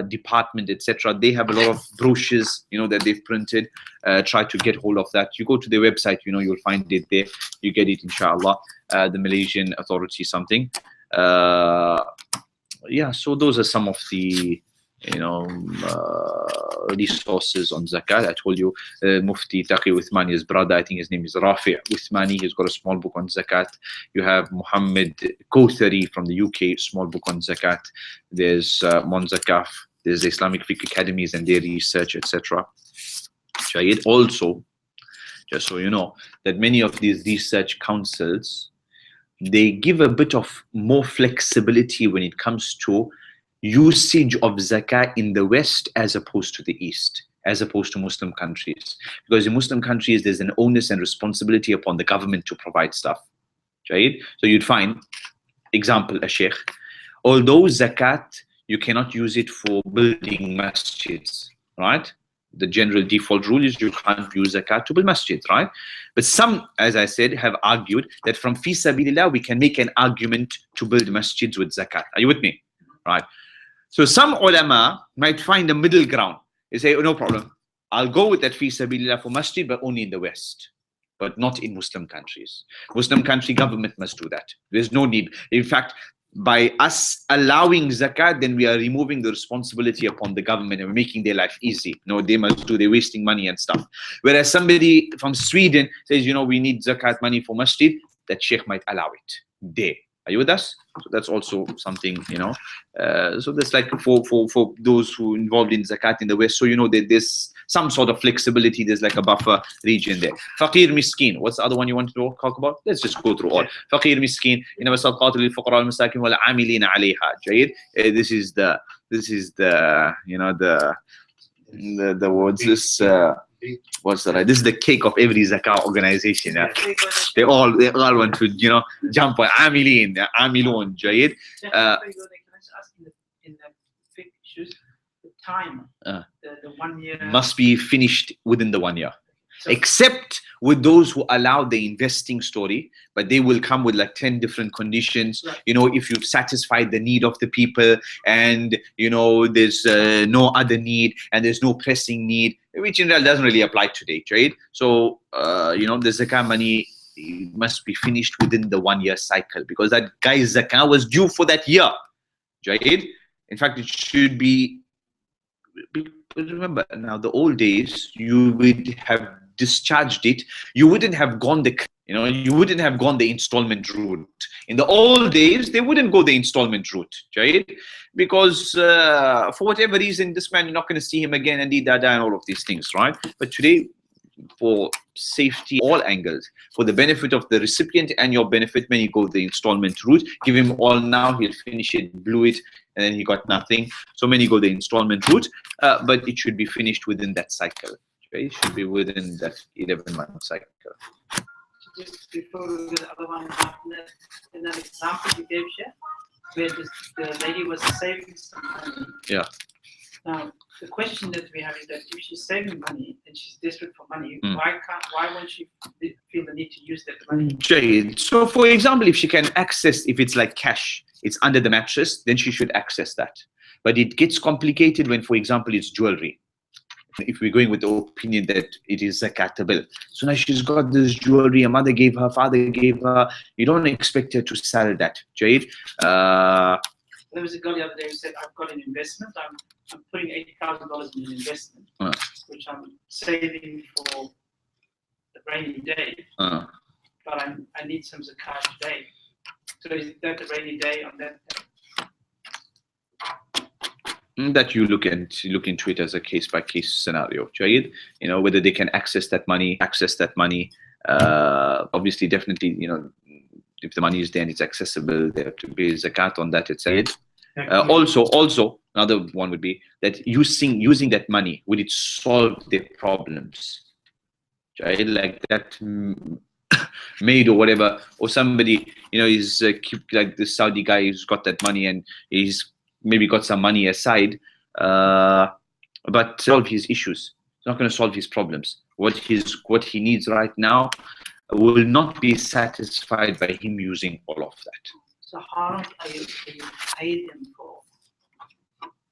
Speaker 1: department, etc. They have a lot of brochures that they've printed. Try to get hold of that. You go to their website, you'll find it there. You get it, inshallah. The Malaysian authority something. Yeah, so those are some of the resources on zakat. I told you Mufti Taqi Uthmani's brother, I think his name is Rafi Uthmani, he's got a small book on zakat. You have Muhammad Kouthari from the UK, small book on zakat. There's Monzakaf, there's the Islamic Fiqh Academies and their research, etc. Also, just so you know, that many of these research councils, they give a bit of more flexibility when it comes to usage of zakat in the West as opposed to the East, as opposed to Muslim countries. Because in Muslim countries, there's an onus and responsibility upon the government to provide stuff. Right? So you'd find, example, a sheikh, although zakat, you cannot use it for building masjids, right? The general default rule is you can't use zakat to build masjids, right? But some, as I said, have argued that from fi sabilillah, we can make an argument to build masjids with zakat. Are you with me? Right? So some ulama might find a middle ground. They say, oh, no problem. I'll go with that fi sabilillah for masjid, but only in the West, but not in Muslim countries. Muslim country government must do that. There's no need. In fact, by us allowing zakat, then we are removing the responsibility upon the government and we're making their life easy. No, they must do, they're wasting money and stuff. Whereas somebody from Sweden says, we need zakat money for masjid, that sheikh might allow it there. Are you with us? So that's also something, so that's like for those who involved in zakat in the West. So that there's some sort of flexibility. There's like a buffer region there. Faqir miskin. What's the other one you wanted to talk about? Let's just go through all. Faqir miskin. Sadaqat lil fuqara wal masakin wal amilina alayha. Jayid. This is the the words. What's that? This is the cake of every zakat organization. Yeah? They all want to jump on amilin, amilun. Jayid.
Speaker 2: Can I just ask in the fake issues, the time, the 1 year
Speaker 1: must be finished within the 1 year. So, except with those who allow the investing story, but they will come with like 10 different conditions. Right. If you've satisfied the need of the people and there's no other need and there's no pressing need, which in reality doesn't really apply today, right? So the zakat money must be finished within the 1 year cycle, because that guy's zakat was due for that year, right? In fact, it should be. Remember now, the old days, you would have discharged it. You wouldn't have gone the installment route. In the old days, they wouldn't go the installment route, right? Because for whatever reason, this man, you're not going to see him again, and and all of these things, right? But today, for safety, all angles, for the benefit of the recipient and your benefit, when you go the installment route, give him all now, he'll finish it, blew it, and then he got nothing. So many go the installment route, but it should be finished within that cycle. Okay? It should be within that 11-month cycle.
Speaker 2: Just before we go to the other one, in that example you gave here, where the lady was saving some money.
Speaker 1: Yeah.
Speaker 2: Now, the question that we have is that if she's saving money and she's desperate for money, why won't she feel the need to use that money?
Speaker 1: Jade. So, for example, if she can access, if it's like cash, it's under the mattress, then she should access that. But it gets complicated when, for example, it's jewelry. If we're going with the opinion that it is zakatable. So now she's got this jewelry, her mother gave her, father gave her. You don't expect her to sell that, Jade.
Speaker 2: There was a guy the other day who said, I've got an investment. I'm putting $80,000 in an investment, which I'm saving for the rainy day. But I need some zakat today. So is that the rainy day on that day?
Speaker 1: That you look into it as a case-by-case scenario, Jayid. Whether they can access that money. Obviously, definitely, if the money is there and it's accessible, there to be zakat on that, etc. Also, another one would be that using that money, would it solve their problems? Right? Like that maid or whatever, or somebody, is like this Saudi guy who's got that money and he's maybe got some money aside, but solve his issues. It's not going to solve his problems. What he needs right now will not be satisfied by him using all of that.
Speaker 2: So how long are you paid him for?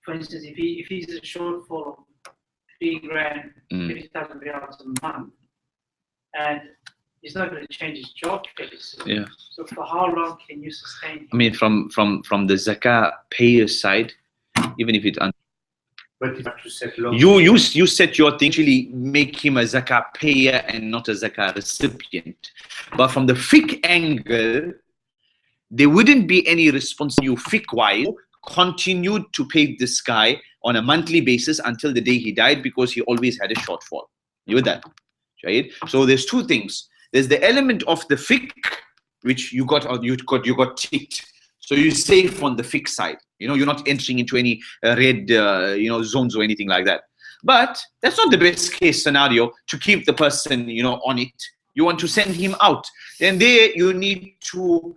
Speaker 2: For instance, if he's a shortfall of 3 grand, 50,000 riyals a month, and he's not going to change his job case.
Speaker 1: Yeah.
Speaker 2: So for how long can you sustain him?
Speaker 1: I mean, from the zakah payer side, even if it's
Speaker 3: But you have to set
Speaker 1: you set your thing, actually make him a zakat payer and not a zakat recipient. But from the fiqh angle, there wouldn't be any response you fiqh-wise. Continued to pay this guy on a monthly basis until the day he died, because he always had a shortfall. You with that, right? So there's two things. There's the element of the fiqh, which you got ticked. So you're safe on the fiqh side. You're not entering into any red, zones or anything like that. But that's not the best case scenario to keep the person, on it. You want to send him out. Then there you need to,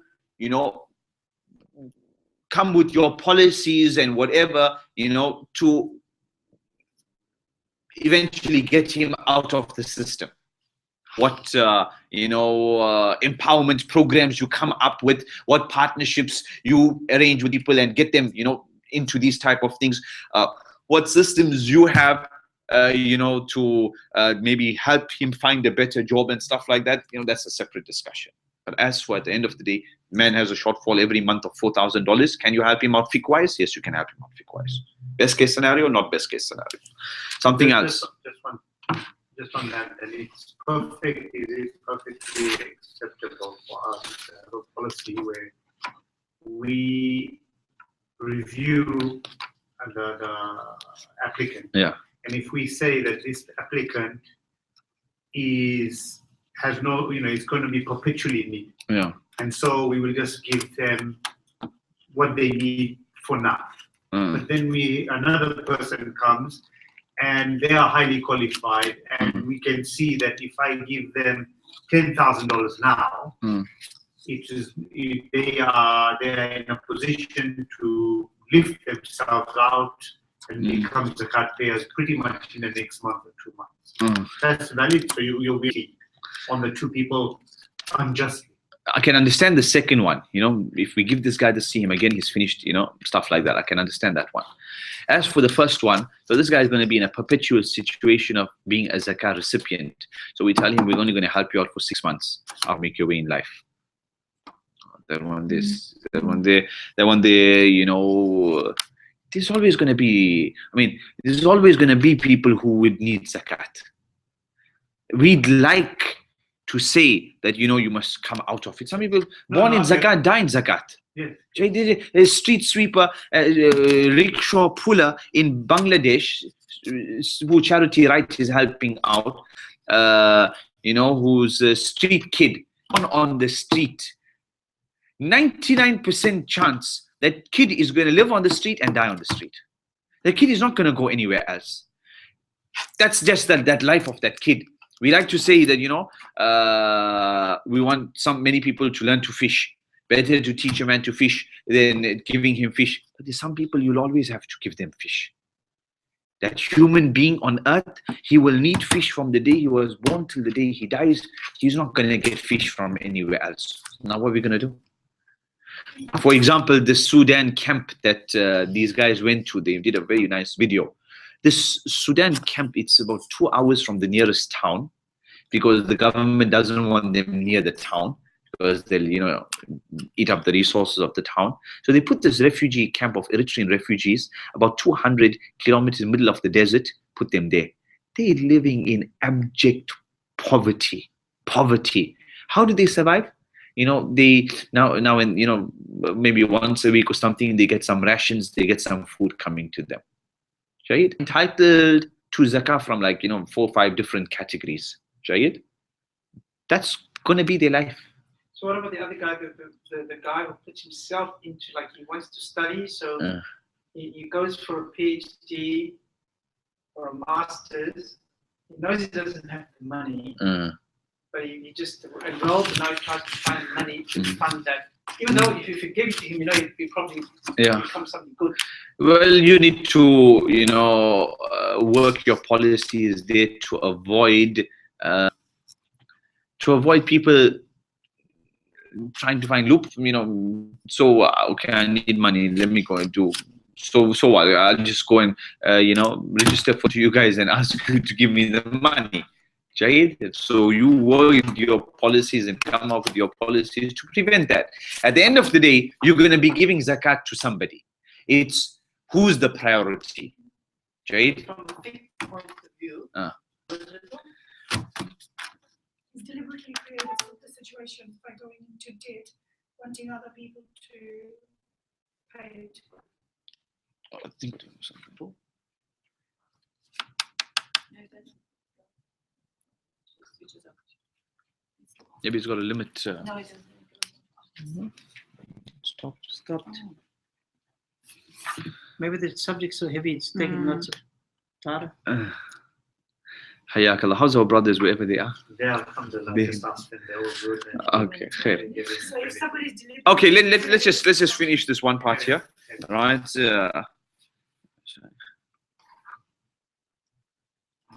Speaker 1: come with your policies and whatever, to eventually get him out of the system. What empowerment programs you come up with, what partnerships you arrange with people and get them into these type of things, what systems you have to maybe help him find a better job and stuff like that. That's a separate discussion. But as for at the end of the day, man has a shortfall every month of $4,000. Can you help him out fiqh-wise? Yes, you can help him out fiqh-wise. Best case scenario, not best case scenario. Something else.
Speaker 3: Just on that, and it's perfect. It is perfectly acceptable for us to have a policy where we review the applicant.
Speaker 1: Yeah.
Speaker 3: And if we say that this applicant has no, it's going to be perpetually needed.
Speaker 1: Yeah.
Speaker 3: And so we will just give them what they need for now. But then another person comes and they are highly qualified, and we can see that if I give them $10,000 now, they are in a position to lift themselves out and become zakat payers pretty much in the next month or 2 months. That's valid. So you'll be on the two people unjustly.
Speaker 1: I can understand the second one. If we give this guy to see him again, he's finished, stuff like that. I can understand that one. As for the first one, so this guy is going to be in a perpetual situation of being a zakat recipient. So we tell him, we're only going to help you out for 6 months. I'll make your way in life. That one, this, that one there, that one there, there's always going to be, there's always going to be people who would need zakat. We'd like to say that, you must come out of it. Some people born in zakat, die in zakat.
Speaker 3: Yes.
Speaker 1: A street sweeper, rickshaw puller in Bangladesh, who Charity Right is helping out, who's a street kid on the street. 99% chance that kid is going to live on the street and die on the street. The kid is not going to go anywhere else. That's just that life of that kid. We like to say that, we want many people to learn to fish. Better to teach a man to fish than giving him fish. But there's some people you'll always have to give them fish. That human being on earth, he will need fish from the day he was born till the day he dies. He's not going to get fish from anywhere else. Now what are we going to do? For example, the Sudan camp that these guys went to, they did a very nice video. This Sudan camp, it's about 2 hours from the nearest town, because the government doesn't want them near the town, because they'll, eat up the resources of the town. So they put this refugee camp of Eritrean refugees about 200 kilometers in the middle of the desert, put them there. They're living in abject poverty. How do they survive? They now and maybe once a week or something, they get some rations, they get some food coming to them. Right? Entitled to zakah from 4 or 5 different categories. Right? That's gonna be their life.
Speaker 2: So what about the other guy, the guy who puts himself into, he wants to study, so he goes for a PhD or a master's. He knows he doesn't have the money, but he just enrolled, and now he tries to find money to fund that. Even though if you give it to him, he probably become something good.
Speaker 1: Well, you need to, work your policies there to avoid people trying to find loop. So okay, I need money. Let me go and do. So what? I'll just go and register for you guys and ask you to give me the money. Right? So you work with your policies and come up with your policies to prevent that. At the end of the day, you're going to be giving zakat to somebody. It's who's the priority. Jade?
Speaker 2: From a big point of view,
Speaker 4: He's deliberately created the situation by going into debt, wanting other people to pay it.
Speaker 1: I think there was something. Maybe it's got a limit.
Speaker 2: No, it doesn't.
Speaker 1: Stop.
Speaker 2: Stopped. Maybe the subject's so heavy, it's taking lots of data.
Speaker 1: Hayakallah. How's our brothers wherever they are?
Speaker 3: They are, alhamdulillah, just asking, they're all good.
Speaker 1: Okay, khair.
Speaker 4: So if somebody's deliberately
Speaker 1: Okay, let's just finish this one part here. Right. It's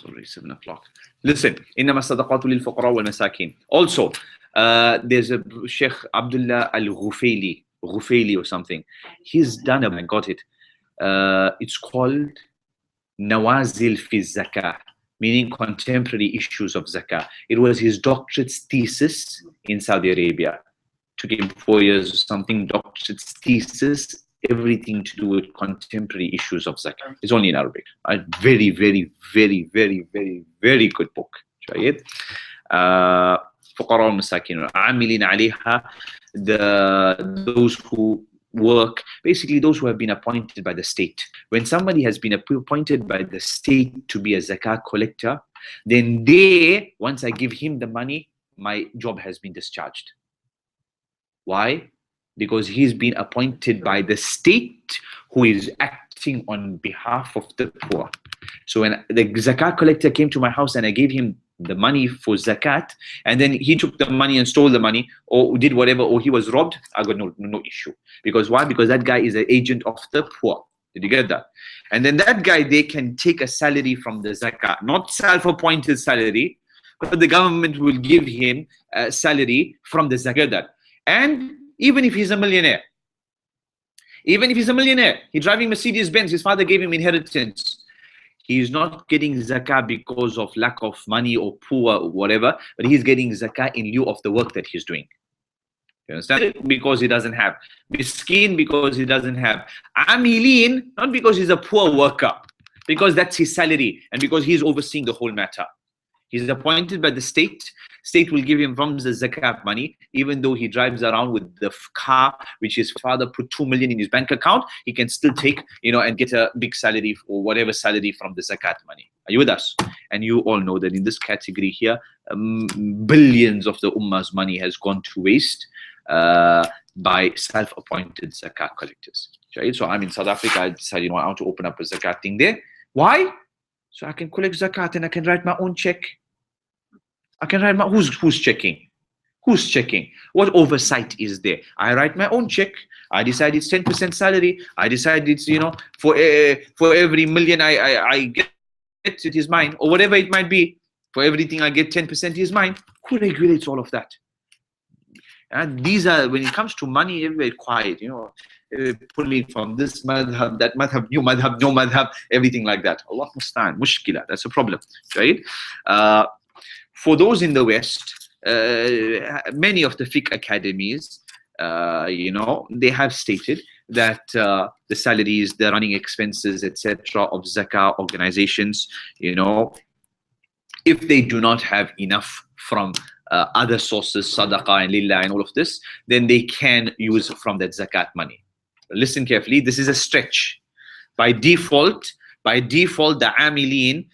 Speaker 1: already 7 o'clock. Listen, إنما الصدقات للفقراء والمساكين. Also, there's a Sheikh Abdullah Al-Ghufayli or something. He's done it. I got it. It's called Nawazil fi Zakah, meaning contemporary issues of Zakah. It was his doctorate's thesis in Saudi Arabia. Took him 4 years or something. Doctorate's thesis. Everything to do with contemporary issues of Zakah. It's only in Arabic. A very, very, very, very, very, very good book. Shayid. فقراء المساكين عاملين عليها, those who work, basically those who have been appointed by the state. When somebody has been appointed by the state to be a Zakah collector, then once I give him the money, my job has been discharged. Why? Because he's been appointed by the state who is acting on behalf of the poor. So when the Zakat collector came to my house and I gave him the money for Zakat, and then he took the money and stole the money or did whatever, or he was robbed, I got no issue. Because why? Because that guy is an agent of the poor. Did you get that? And then that guy, they can take a salary from the Zakat, not self-appointed salary, but the government will give him a salary from the Zakat. And even if he's a millionaire, he's driving Mercedes Benz, his father gave him inheritance. He's not getting zakah because of lack of money or poor or whatever, but he's getting zakah in lieu of the work that he's doing. You understand? Because he doesn't have. Miskin because he doesn't have. Amilin, not because he's a poor worker, because that's his salary and because he's overseeing the whole matter. He's appointed by the state. State will give him from the zakat money, even though he drives around with the car, which his father put 2 million in his bank account, he can still take, and get a big salary or whatever salary from the zakat money. Are you with us? And you all know that in this category here, billions of the ummah's money has gone to waste by self-appointed zakat collectors. Right? So I'm in South Africa, I decided, I want to open up a zakat thing there. Why? So I can collect zakat and I can write my own check. I can write my who's checking? Who's checking? What oversight is there? I write my own check. I decide it's 10% salary. I decide it's for every million I get, it is mine, or whatever it might be. For everything I get 10% is mine. Who regulates all of that? And these are, when it comes to money, everybody quiet. Pulling from this madhab, that madhab, new madhab, no madhab, everything like that. Allah mustaan, mushkila. That's a problem, right? For those in the West, many of the fiqh academies, they have stated that the salaries, the running expenses, etc., of zakah organizations, if they do not have enough from other sources, sadaqah and lillah and all of this, then they can use from that zakat money. Listen carefully, this is a stretch. By default, the amilin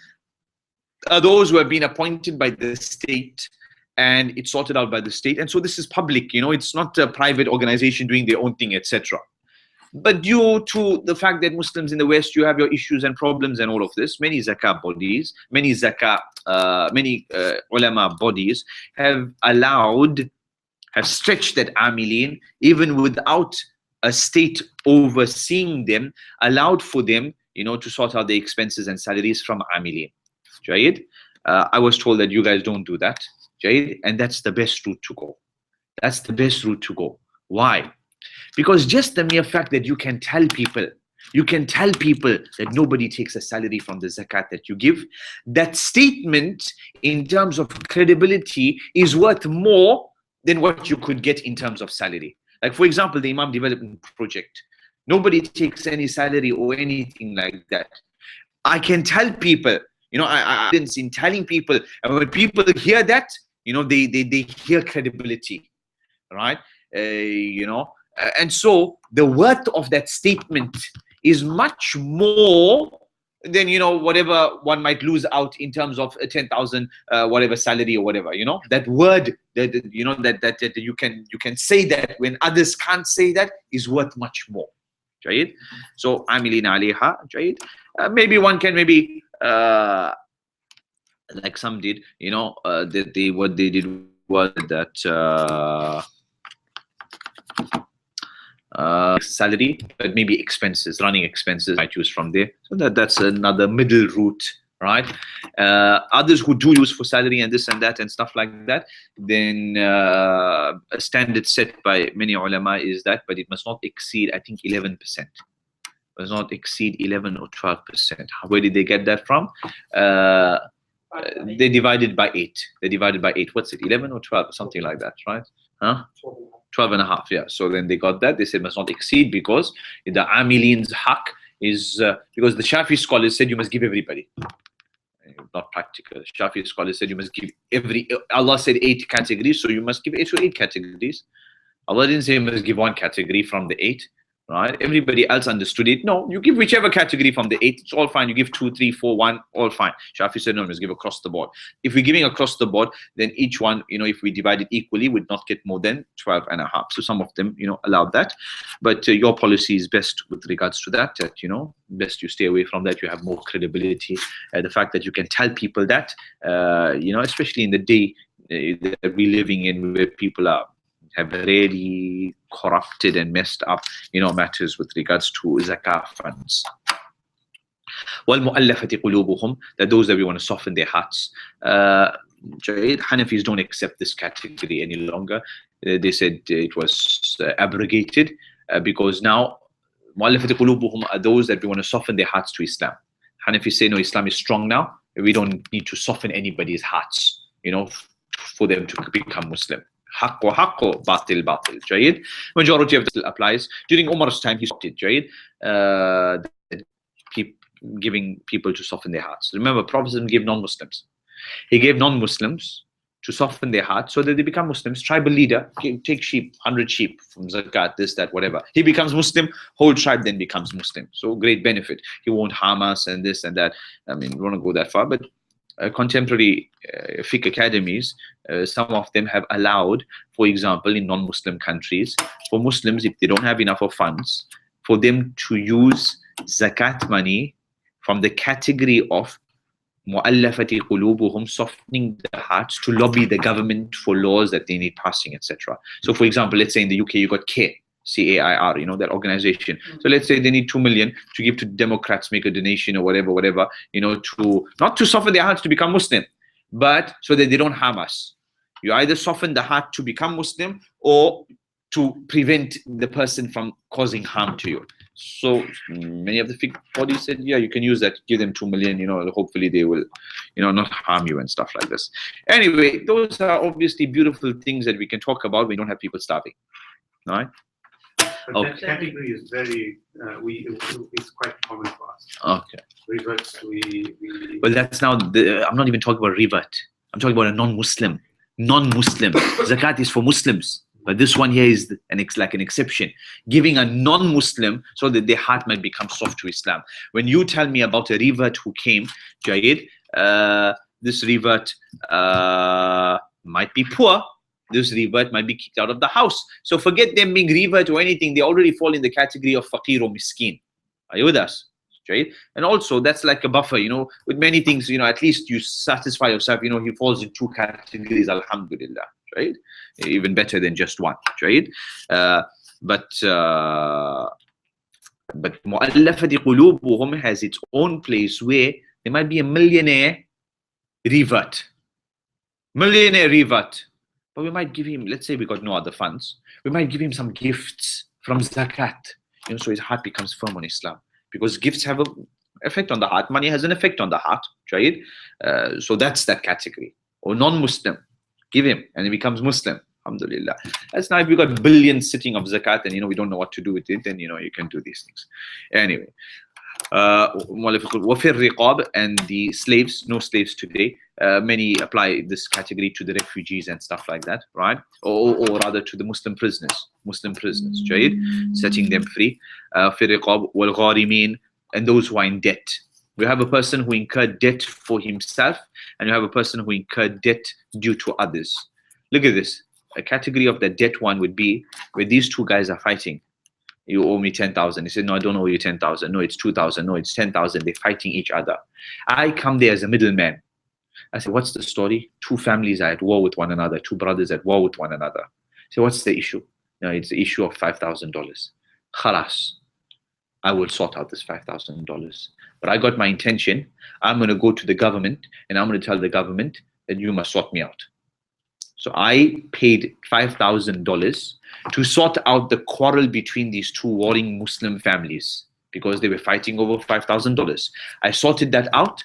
Speaker 1: are those who have been appointed by the state and it's sorted out by the state. And so this is public, it's not a private organization doing their own thing, etc. But due to the fact that Muslims in the West, you have your issues and problems and all of this, many zakah bodies, many ulama bodies have stretched that amilin, even without a state overseeing them, allowed for them, to sort out the expenses and salaries from amilin. Jayid, I was told that you guys don't do that, Jayid, and that's the best route to go. That's the best route to go. Why? Because just the mere fact that you can tell people that nobody takes a salary from the zakat that you give, that statement in terms of credibility is worth more than what you could get in terms of salary. Like, for example, the Imam Development Project. Nobody takes any salary or anything like that. I can tell people, I in telling people, and when people hear that, they hear credibility, right? And so the worth of that statement is much more than whatever one might lose out in terms of 10,000 whatever salary or whatever. That word that that you can say that when others can't say that is worth much more. Jayid. So amilin alayha. Jayid. Maybe one can like some did, what they did was that salary, but maybe expenses, running expenses I choose from there. So that's another middle route, right? Others who do use for salary and this and that and stuff like that, then a standard set by many ulama is that, but it must not exceed, I think, 11%. Must not exceed 11 or 12%. Where did they get that from? They divided by 8. They divided by 8. What's it? 11 or 12? Something like that, right? Huh? 12.5, yeah. So then they got that. They said must not exceed because the amilin's haq is because the Shafi scholars said you must give everybody. Not practical. Shafi scholars said you must give Allah said 8 categories, so you must give 8 categories. Allah didn't say you must give 1 category from the 8. Right? Everybody else understood it. No, you give whichever category from the 8, it's all fine. You give 2, 3, 4, 1, all fine. Shafi said no, let's give across the board. If we're giving across the board, then each one, if we divide it equally, would not get more than 12.5. So some of them, allowed that. But your policy is best with regards to that, best you stay away from that. You have more credibility. The fact that you can tell people that, especially in the day that we're living in where people have really corrupted and messed up, matters with regards to zakah funds. وَالْمُؤَلَّفَةِ قُلُوبُهُمْ, that those that we want to soften their hearts. Hanafis don't accept this category any longer. They said it was abrogated because now مُؤَلَّفَةِ قُلُوبُهُمْ are those that we want to soften their hearts to Islam. Hanafis say no, Islam is strong now. We don't need to soften anybody's hearts, for them to become Muslim. Haqq wa haqq, batil batil. Jayid. Majority of this applies. During Umar's time, he stopped it. Jayid. Giving people to soften their hearts. Remember, Prophet gave non-Muslims. He gave non-Muslims to soften their hearts so that they become Muslims. Tribal leader, take sheep, 100 sheep from zakat, this, that, whatever. He becomes Muslim, whole tribe then becomes Muslim. So great benefit. He won't harm us and this and that. I mean, we don't want to go that far, but contemporary fiqh academies, some of them have allowed, for example, in non-Muslim countries, for Muslims, if they don't have enough of funds, for them to use zakat money from the category of mu'allafati qulubuhum, softening the hearts, to lobby the government for laws that they need passing, etc. So, for example, let's say in the UK you got CAIR, CAIR, that organization. So let's say they need 2 million to give to Democrats, make a donation or whatever, to not to soften their hearts to become Muslim, but so that they don't harm us. You either soften the heart to become Muslim or to prevent the person from causing harm to you. So many of the fiqh bodies said, yeah, you can use that, give them 2 million, hopefully they will, not harm you and stuff like this. Anyway, those are obviously beautiful things that we can talk about. We don't have people starving, all right?
Speaker 3: But that category is very, it's quite common for us.
Speaker 1: Okay.
Speaker 3: Reverts,
Speaker 1: Well, that's now, I'm not even talking about revert. I'm talking about a non-Muslim. Non-Muslim. Zakat is for Muslims. But this one here is like an exception. Giving a non-Muslim so that their heart might become soft to Islam. When you tell me about a revert who came, Jayid, this revert might be poor. This revert might be kicked out of the house. So forget them being revert or anything. They already fall in the category of faqir or miskin. Are you with us? Right? And also that's like a buffer, with many things, at least you satisfy yourself, he falls in 2 categories, alhamdulillah, right? Even better than just one, right? But mu'allafati qulubuhum has its own place where there might be a millionaire revert. But we might give him, let's say we got no other funds, we might give him some gifts from zakat, so his heart becomes firm on Islam. Because gifts have an effect on the heart. Money has an effect on the heart, right? So that's that category. Or non-Muslim, give him, and he becomes Muslim. Alhamdulillah. That's now if we got billions sitting of zakat, and we don't know what to do with it, then you can do these things. Anyway, وَفِي الرِّقَابِ, and the slaves, no slaves today. Many apply this category to the refugees and stuff like that, right? Or rather to the Muslim prisoners, جيد, setting them free. فِي الرِّقَابِ وَالْغَارِمِينَ, and those who are in debt. We have a person who incurred debt for himself, and you have a person who incurred debt due to others. Look at this. A category of the debt one would be where these two guys are fighting. You owe me 10,000. He said, no, I don't owe you 10,000. No, it's 2,000. No, it's 10,000. They're fighting each other. I come there as a middleman. I said, what's the story? Two families are at war with one another. Two brothers at war with one another. So what's the issue? No, it's the issue of $5,000. Khalas, I will sort out this $5,000. But I got my intention. I'm going to go to the government and I'm going to tell the government that you must sort me out. So I paid $5,000 to sort out the quarrel between these two warring Muslim families because they were fighting over $5,000. I sorted that out.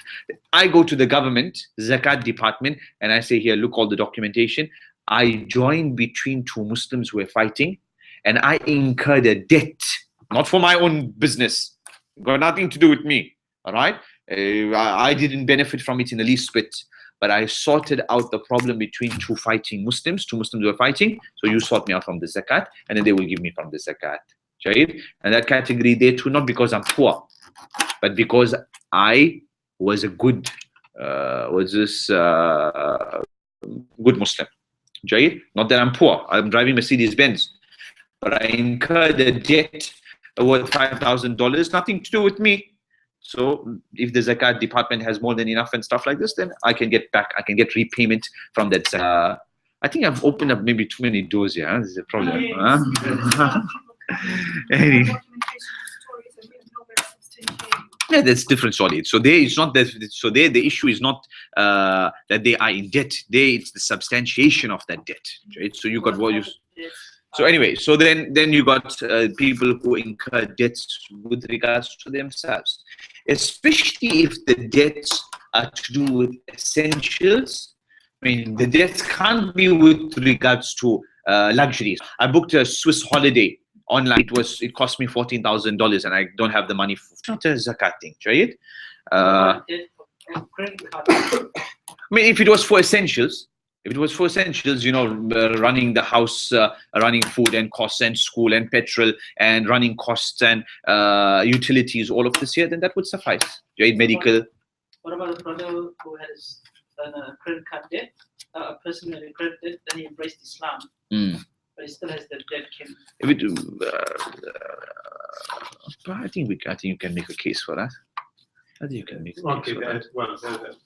Speaker 1: I go to the government, Zakat department, and I say, here, look, all the documentation. I joined between two Muslims who were fighting, and I incurred a debt, not for my own business. Got nothing to do with me, all right? I didn't benefit from it in the least bit. But I sorted out the problem between two fighting Muslims. Two Muslims were fighting. So you sort me out from the zakat, and then they will give me from the zakat. Right? And that category there too, not because I'm poor, but because I was a good, good Muslim. Right? Not that I'm poor. I'm driving Mercedes Benz, but I incurred a debt worth $5,000. Nothing to do with me. So if the Zakat department has more than enough and stuff like this, then I can get back, I can get repayment from that. I think I've opened up maybe too many doors here. Huh? This is a problem. Anyway. Yeah, that's different story. So there, it's not that. So there, the issue is not that they are in debt. There, it's the substantiation of that debt. Right? So you got what you. So anyway, so then you got people who incur debts with regards to themselves, especially if the debts are to do with essentials. I mean, the debts can't be with regards to luxuries. I booked a Swiss holiday online. It cost me $14,000, and I don't have the money. It's not a zakat thing, right? I mean, if it was for essentials. If it was for essentials, you know, running the house, running food and costs and school and petrol and running costs and utilities, all of this here, then that would suffice. Right? Medical.
Speaker 2: What about a brother who has a credit card debt, a person with a credit debt, then he embraced Islam, but he still has the debt?
Speaker 1: I think you can make a case for that. I think you can make a case for that.
Speaker 3: Well,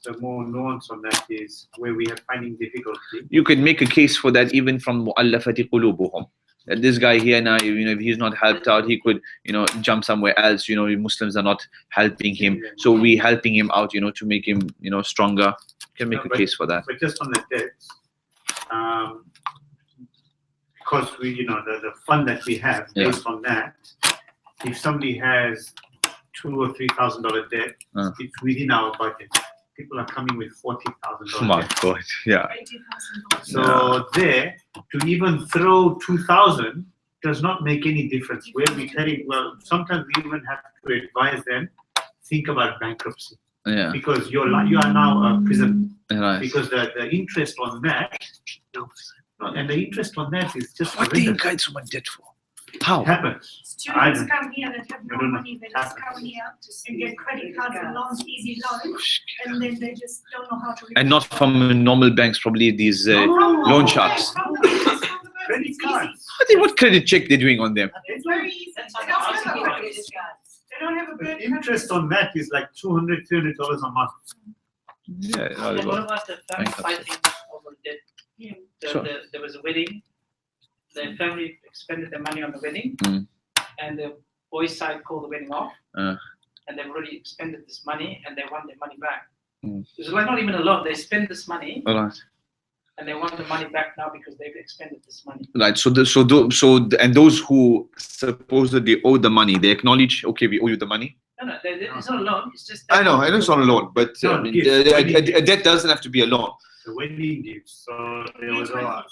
Speaker 3: the more nuance on that is where we are finding difficulty.
Speaker 1: You can make a case for that even from mu'allafati qulubuhum. That this guy here now, you know, if he's not helped out, he could, you know, jump somewhere else. You know, Muslims are not helping him, so we helping him out, you know, to make him, you know, stronger. You can make a case for that.
Speaker 3: But just on the debts, because we, you know, the fund that we have based on that, if somebody has $2,000 or $3,000 debt, it's within our budget. People are coming with $40,000.
Speaker 1: My God, yeah.
Speaker 3: So there, to even throw 2,000 does not make any difference. Where we telling, well, sometimes we even have to advise them, think about bankruptcy.
Speaker 1: Yeah.
Speaker 3: Because you are now a prison.
Speaker 1: Right.
Speaker 3: Because the interest on that, and the interest on that is just
Speaker 1: what do you guys so much debt for? How?
Speaker 3: It happens.
Speaker 4: Students come here that have no money, they just come here and get credit cards and loans, easy loans, and then they just don't know how to repay.
Speaker 1: And not from normal banks, probably these loan sharks.
Speaker 3: Credit cards.
Speaker 1: What credit check they're doing on them?
Speaker 4: It's very easy. They don't have a
Speaker 3: The interest on that is like $200, $300 a month.
Speaker 1: Yeah.
Speaker 2: What about the family fighting over debt? There was a wedding. The family expended their money on the wedding, and the boys' side called the wedding off, and they've already expended this money, and they want their money back. It's like not even a loan; they spend this money, and they want the money back now because they've expended this money.
Speaker 1: Right. And those who supposedly owe the money, they acknowledge, okay, we owe you the money.
Speaker 2: No, it's not a loan. It's just.
Speaker 1: I know it's not a loan, but a debt doesn't have to be a loan.
Speaker 3: the wedding gifts. So there was the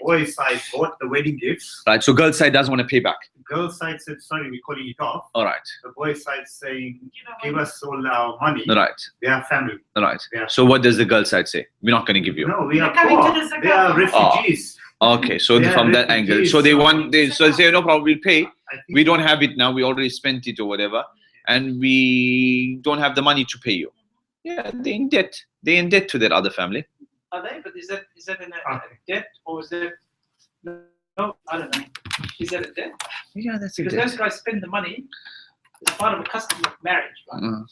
Speaker 3: boys' side bought the wedding gifts.
Speaker 1: Right. So girls' side doesn't want to pay back.
Speaker 3: Girls' side said, sorry, we're calling it off.
Speaker 1: All right.
Speaker 3: The boys' side saying, give us all our money.
Speaker 1: Right.
Speaker 3: They are family.
Speaker 1: Right.
Speaker 3: Yeah.
Speaker 1: So what does the girls' side say? We're not going to give you.
Speaker 3: No, we are
Speaker 4: coming
Speaker 3: poor.
Speaker 4: to the Zakat.
Speaker 3: They are refugees.
Speaker 1: Okay. So
Speaker 3: They are
Speaker 1: from that angle,
Speaker 3: refugees,
Speaker 1: so they
Speaker 3: so
Speaker 1: want. So they say no problem. We'll pay.
Speaker 3: I think
Speaker 1: We don't have it now. We already spent it or whatever, and we don't have the money to pay you. Yeah, they're in debt. They're in debt to that other family.
Speaker 2: Are they? But is that in a debt or is that? No, I don't know. Is that a debt?
Speaker 1: Yeah, that's a
Speaker 2: Because
Speaker 1: debt.
Speaker 2: those guys spend the money as part of a custom of marriage, right?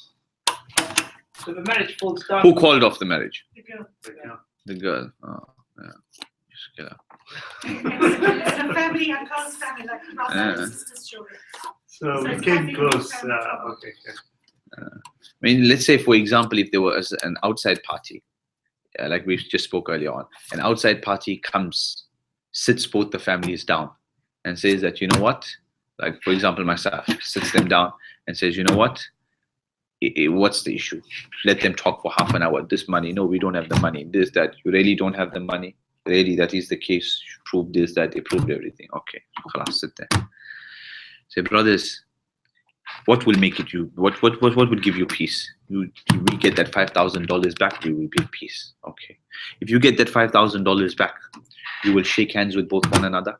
Speaker 2: So the marriage falls down.
Speaker 1: Who called off the marriage?
Speaker 4: The girl.
Speaker 1: The girl. Oh, yeah. Just get out.
Speaker 4: It's a family, a close family, like brother and sister's children.
Speaker 3: so. We
Speaker 4: it's
Speaker 3: came
Speaker 4: nothing
Speaker 3: close.
Speaker 4: family trouble.
Speaker 3: Okay.
Speaker 1: I mean, let's say, for example, if there was an outside party, like we just spoke earlier on, an outside party comes, sits both the families down and says that, you know what, like, for example, myself, sits them down and says, you know what, what's the issue? Let them talk for half an hour. This money, no, we don't have the money. This, that, you really don't have the money. Really, that is the case. You prove this, that, they proved everything. Okay, khalas, sit there. Say, brothers, what will make it you? What will give you peace? You get that $5,000 back, you will be at peace. Okay. If you get that $5,000 back, you will shake hands with both one another.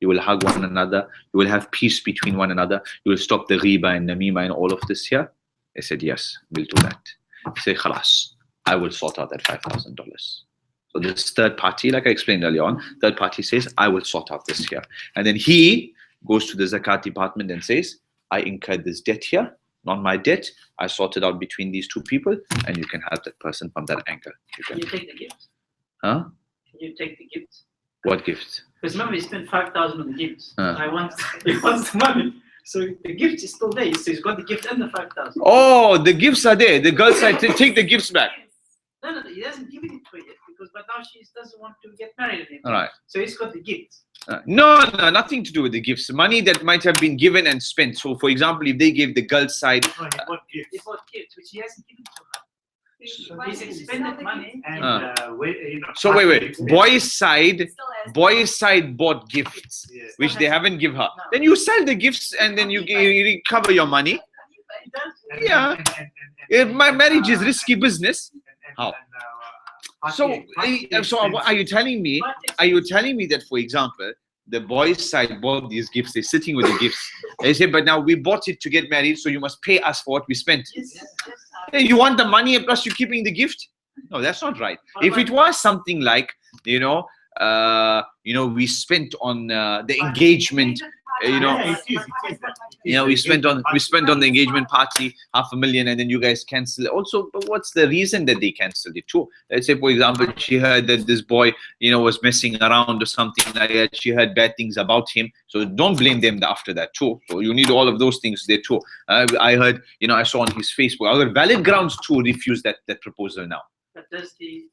Speaker 1: You will hug one another. You will have peace between one another. You will stop the riba and namima and all of this here. They said, yes, we'll do that. Say, khalas, I will sort out that $5,000. So this third party, like I explained earlier on, third party says, I will sort out this here. And then he goes to the zakat department and says, I incurred this debt here, not my debt. I sorted out between these two people, and you can help that person from that angle.
Speaker 2: Can you take the gift?
Speaker 1: Huh?
Speaker 2: Can you take the gift?
Speaker 1: What gift?
Speaker 2: Because remember, he spent 5,000 on the gifts.
Speaker 1: Huh.
Speaker 2: He wants the money. So the gift is still there. So he's got the gift and the 5,000.
Speaker 1: Oh, the gifts are there. The girl side, take the gifts back.
Speaker 2: No, he hasn't given it to her yet because but now she doesn't want to get married again.
Speaker 1: All right.
Speaker 2: So he's got the gift.
Speaker 1: No, nothing to do with the gifts. Money that might have been given and spent. So, for example, if they gave the girl's side,
Speaker 2: He bought gifts, which he hasn't given to her. So he's expended money.
Speaker 3: And
Speaker 1: so wait. Boys' side bought gifts,
Speaker 3: Yes.
Speaker 1: which they haven't given her. Then you sell the gifts and then you recover your money. Yeah. My marriage is risky business. How? So are you telling me? Are you telling me that, for example, the boys' side bought these gifts? They're sitting with the gifts. They say, but now we bought it to get married, so you must pay us for what we spent.
Speaker 2: Yes.
Speaker 1: Hey, you want the money and plus you're keeping the gift? No, that's not right. If it was something like, we spent on the engagement. We spent on the engagement party $500,000, and then you guys cancel it. Also, but what's the reason that they cancelled it too? Let's say, for example, she heard that this boy, was messing around or something like that. She heard bad things about him. So don't blame them after that too. So you need all of those things there too. I heard, I saw on his Facebook, I got valid grounds to refuse that proposal now.
Speaker 2: But does the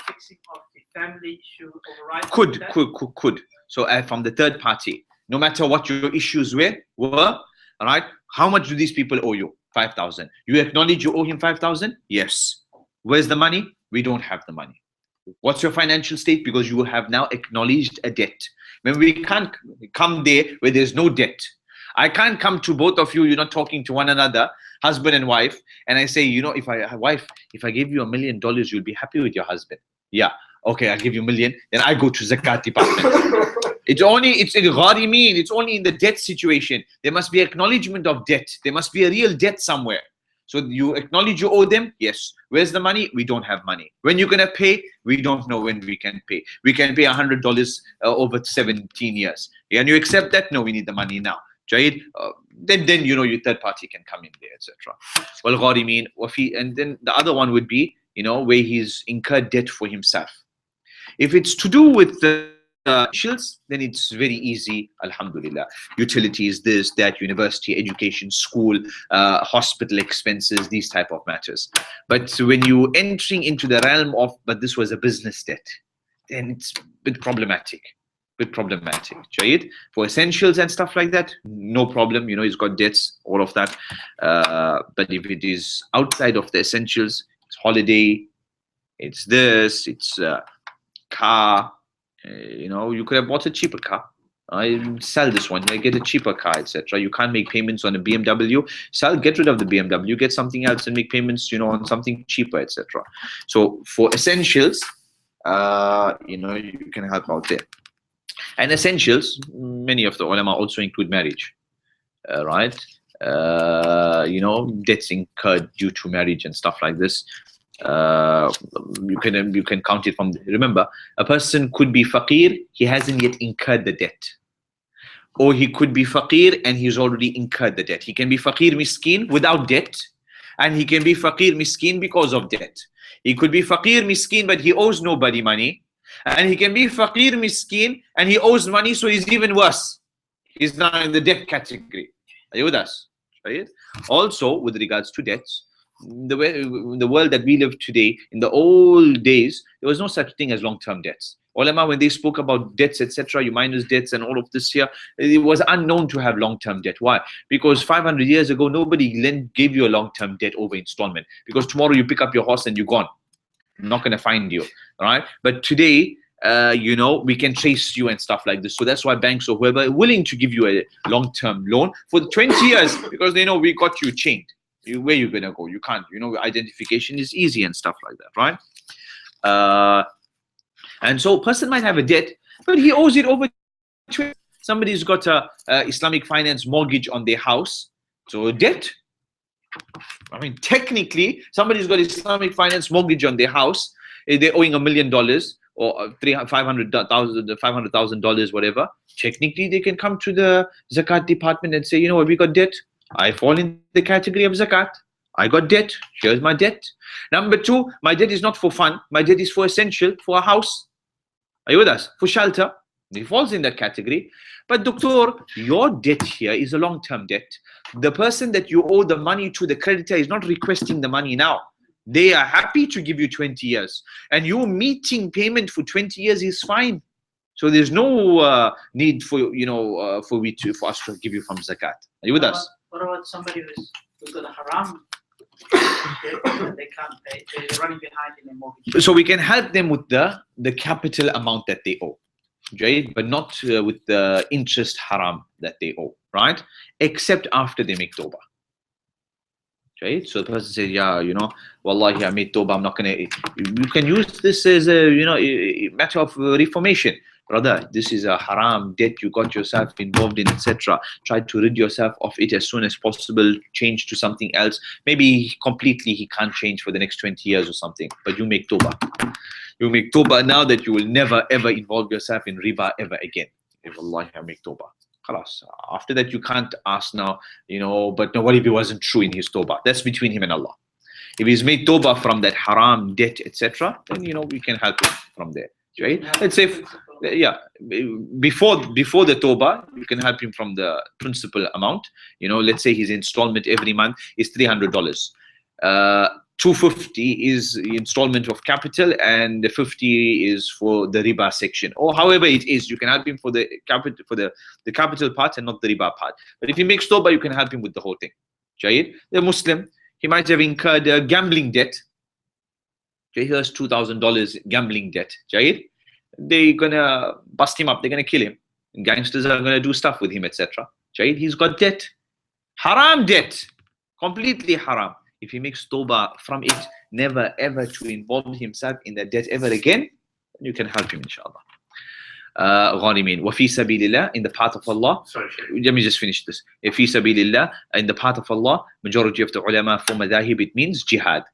Speaker 2: fixing of the family issue override?
Speaker 1: Could. So from the third party, no matter what your issues were, all right, how much do these people owe you? 5,000. You acknowledge you owe him 5,000? Yes. Where's the money? We don't have the money. What's your financial state? Because you have now acknowledged a debt. When we can't come there where there's no debt. I can't come to both of you, you're not talking to one another, husband and wife, and I say, if I give you $1 million, you'll be happy with your husband. Yeah. Okay, I'll give you $1 million. Then I go to zakat department. It's only in the debt situation. There must be acknowledgement of debt. There must be a real debt somewhere. So you acknowledge you owe them? Yes. Where's the money? We don't have money. When you're going to pay? We don't know when we can pay. We can pay $100 over 17 years. And you accept that? No, we need the money now. Jayid, then your third party can come in there, etc. Well, gharimin, and then the other one would be, where he's incurred debt for himself. If it's to do with the essentials, then it's very easy, alhamdulillah. Utilities, this, that, university, education, school, hospital expenses, these type of matters. But when you're entering into the realm of, but this was a business debt, then it's a bit problematic. Jayid. For essentials and stuff like that, no problem. He's got debts, all of that. But if it is outside of the essentials, it's holiday, it's this, it's a car. You know, you could have bought a cheaper car. I sell this one, I get a cheaper car, etc. You can't make payments on a BMW. Get rid of the BMW, get something else and make payments, you know, on something cheaper, etc. So for essentials, you know, you can help out there. And essentials, many of the ulama also include marriage, right? You know, debts incurred due to marriage and stuff like this. You can count it from. Remember, a person could be faqir, he hasn't yet incurred the debt, or he could be faqir and he's already incurred the debt. He can be faqir miskin without debt, and he can be faqir miskin because of debt. He could be faqir miskin but he owes nobody money, and he can be faqir miskin and he owes money, so he's even worse. He's not in the debt category. Are you with us? Right? Also, with regards to debts, the world that we live today, in the old days, there was no such thing as long-term debts. Ulama, when they spoke about debts, etc., you minus debts and all of this here, it was unknown to have long-term debt. Why? Because 500 years ago, nobody gave you a long-term debt over installment. Because tomorrow you pick up your horse and you're gone. I'm not going to find you. All right? But today, you know, we can trace you and stuff like this. So that's why banks or whoever are willing to give you a long-term loan for 20 years, because they know we got you chained. Where you're gonna go? You can't. You know, identification is easy and stuff like that, right? And so a person might have a debt, but he owes it over. Somebody's got a Islamic finance mortgage on their house, so a debt. I mean, technically, somebody's got Islamic finance mortgage on their house. They're owing $1 million or $500,000, whatever. Technically, they can come to the Zakat department and say, you know what, we got debt. I fall in the category of Zakat. I got debt. Here's my debt. Number two, my debt is not for fun. My debt is for essential, for a house. Are you with us? For shelter. He falls in that category. But doctor, your debt here is a long-term debt. The person that you owe the money to, the creditor, is not requesting the money now. They are happy to give you 20 years. And you meeting payment for 20 years is fine. So there's no need for, you know, for us to give you from Zakat. Are you with us?
Speaker 2: What about somebody who's got a haram? They can't pay. They're running behind in their mortgage.
Speaker 1: So we can help them with the capital amount that they owe, right? But not with the interest haram that they owe, right? Except after they make tawbah. Right? So the person says, yeah, you know, wallahi, I made tawbah, I'm not gonna. You can use this as a, you know, a matter of reformation. Brother, this is a haram debt you got yourself involved in, etc. Try to rid yourself of it as soon as possible. Change to something else. Maybe completely he can't change for the next 20 years or something. But you make tawbah. You make tawbah now that you will never ever involve yourself in riba ever again. If Allah, I make tawbah. Khalas. After that, you can't ask now, you know, but no, what if it wasn't true in his tawbah? That's between him and Allah. If he's made tawbah from that haram debt, etc., then, you know, we can help him from there. Right? Let's say, yeah, before the tawbah, you can help him from the principal amount. You know, let's say his installment every month is $300. $250 is installment of capital, and the 50 is for the riba section, or however it is. You can help him for the capital part and not the riba part. But if he makes tawbah, you can help him with the whole thing. Jayid, the Muslim, he might have incurred a gambling debt. Okay, here's $2,000 gambling debt. Jayid, they're gonna bust him up. They're gonna kill him. And gangsters are gonna do stuff with him, etc. Jayid, he's got debt, haram debt, completely haram. If he makes tawbah from it, never ever to involve himself in that debt ever again, you can help him, inshallah. غانمين وفي سبيل الله, in the path of Allah.
Speaker 3: Sorry.
Speaker 1: Let me just finish this. في سبيل الله, in the path of Allah, majority of the ulama for madhahib, it means jihad.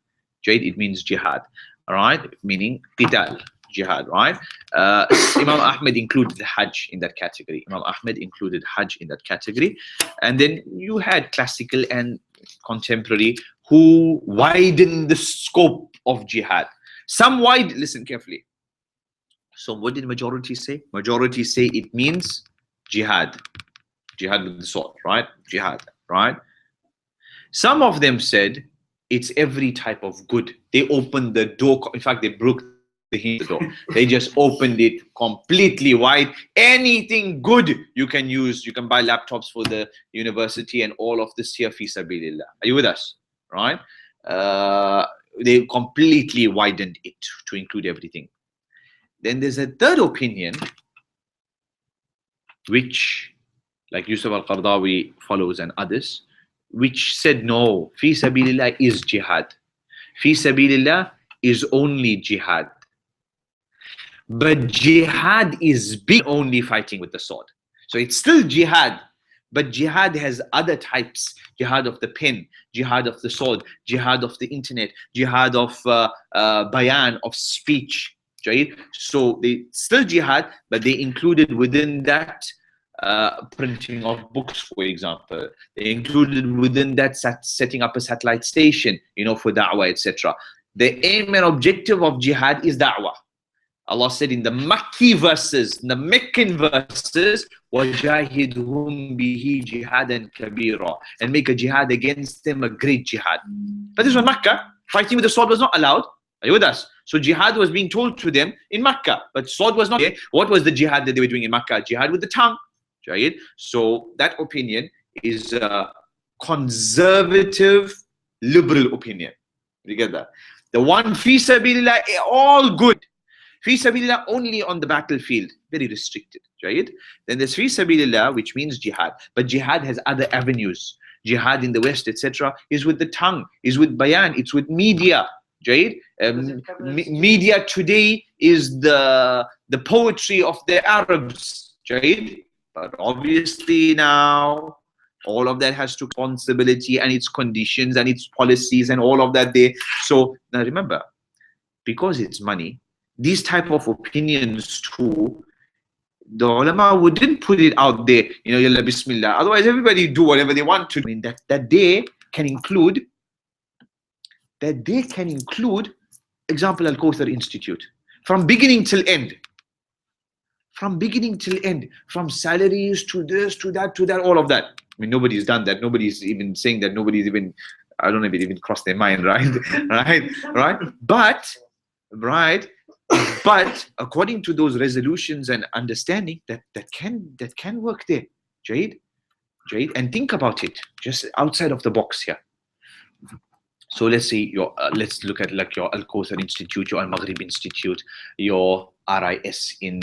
Speaker 1: It means jihad, all right, meaning qital, jihad, right? Imam Ahmed included Hajj in that category. Imam Ahmed included Hajj in that category. And then you had classical and contemporary who widened the scope of jihad. Some listen carefully. So what did majority say? Majority say it means jihad. Jihad with the sword, right? Jihad, right? Some of them said it's every type of good. They opened the door. In fact, they broke the door. They just opened it completely wide. Anything good you can use. You can buy laptops for the university and all of this here fi sabilillah. Are you with us? Right? they completely widened it to include everything. Then there's a third opinion, which, like Yusuf al-Qaradawi follows and others, which said no, fi sabilillah is jihad. Fi sabilillah is only jihad. But jihad is big only fighting with the sword. So it's still jihad, but jihad has other types. Jihad of the pen, jihad of the sword, jihad of the internet, jihad of bayan, of speech. Right? So they still jihad, but they included within that printing of books, for example. They included within that setting up a satellite station, for da'wah, etc. The aim and objective of jihad is da'wah. Allah said in the Makki verses, in the Meccan verses, وَجَاهِدْهُمْ بِهِ جِهَادًا كَبِيرًا, and make a jihad against them, a great jihad. But this was Makkah. Fighting with the sword was not allowed. Are you with us? So jihad was being told to them in Makkah, but sword was not there. What was the jihad that they were doing in Makkah? Jihad with the tongue. Right? So that opinion is a conservative, liberal opinion. You get that? The one fi sabilillah, all good. Fi sabilillah only on the battlefield, very restricted. Right? Then there's fi sabilillah, which means jihad. But jihad has other avenues. Jihad in the West, etc., is with the tongue, is with bayan, it's with media. Right? Media today is the poetry of the Arabs. Right? But obviously now all of that has to responsibility and its conditions and its policies and all of that there. So now remember, because it's money, these type of opinions too, the ulama wouldn't put it out there, yalla bismillah. Otherwise everybody do whatever they want to. I mean, that day can include example Al-Kawthar Institute, from beginning till end. From beginning till end, from salaries to this, to that, all of that. I mean, nobody's done that. Nobody's even saying that. Nobody's even, I don't know if it even crossed their mind, right? right? But according to those resolutions and understanding, that can work there, Jade. And think about it, just outside of the box here. So let's say let's look at like your Al-Kawthar Institute, your Al-Maghrib Institute, your RIS in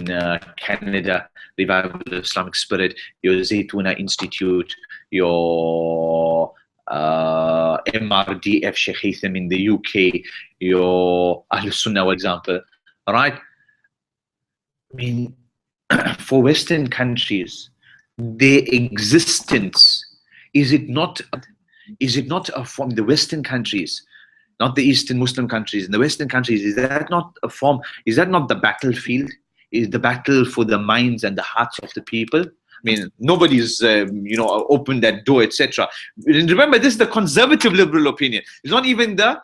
Speaker 1: Canada, Revival of Islamic Spirit, your Zaytuna Institute, your MRDF Sheikh Haytham in the UK, your Ahl Sunnah, for example, right? I mean, for Western countries, their existence, is it not from the Western countries, not the Eastern Muslim countries, in the Western countries, is that not a form, is that not the battlefield? Is the battle for the minds and the hearts of the people? I mean, nobody's, opened that door, etc. Remember, this is the conservative liberal opinion. It's not even the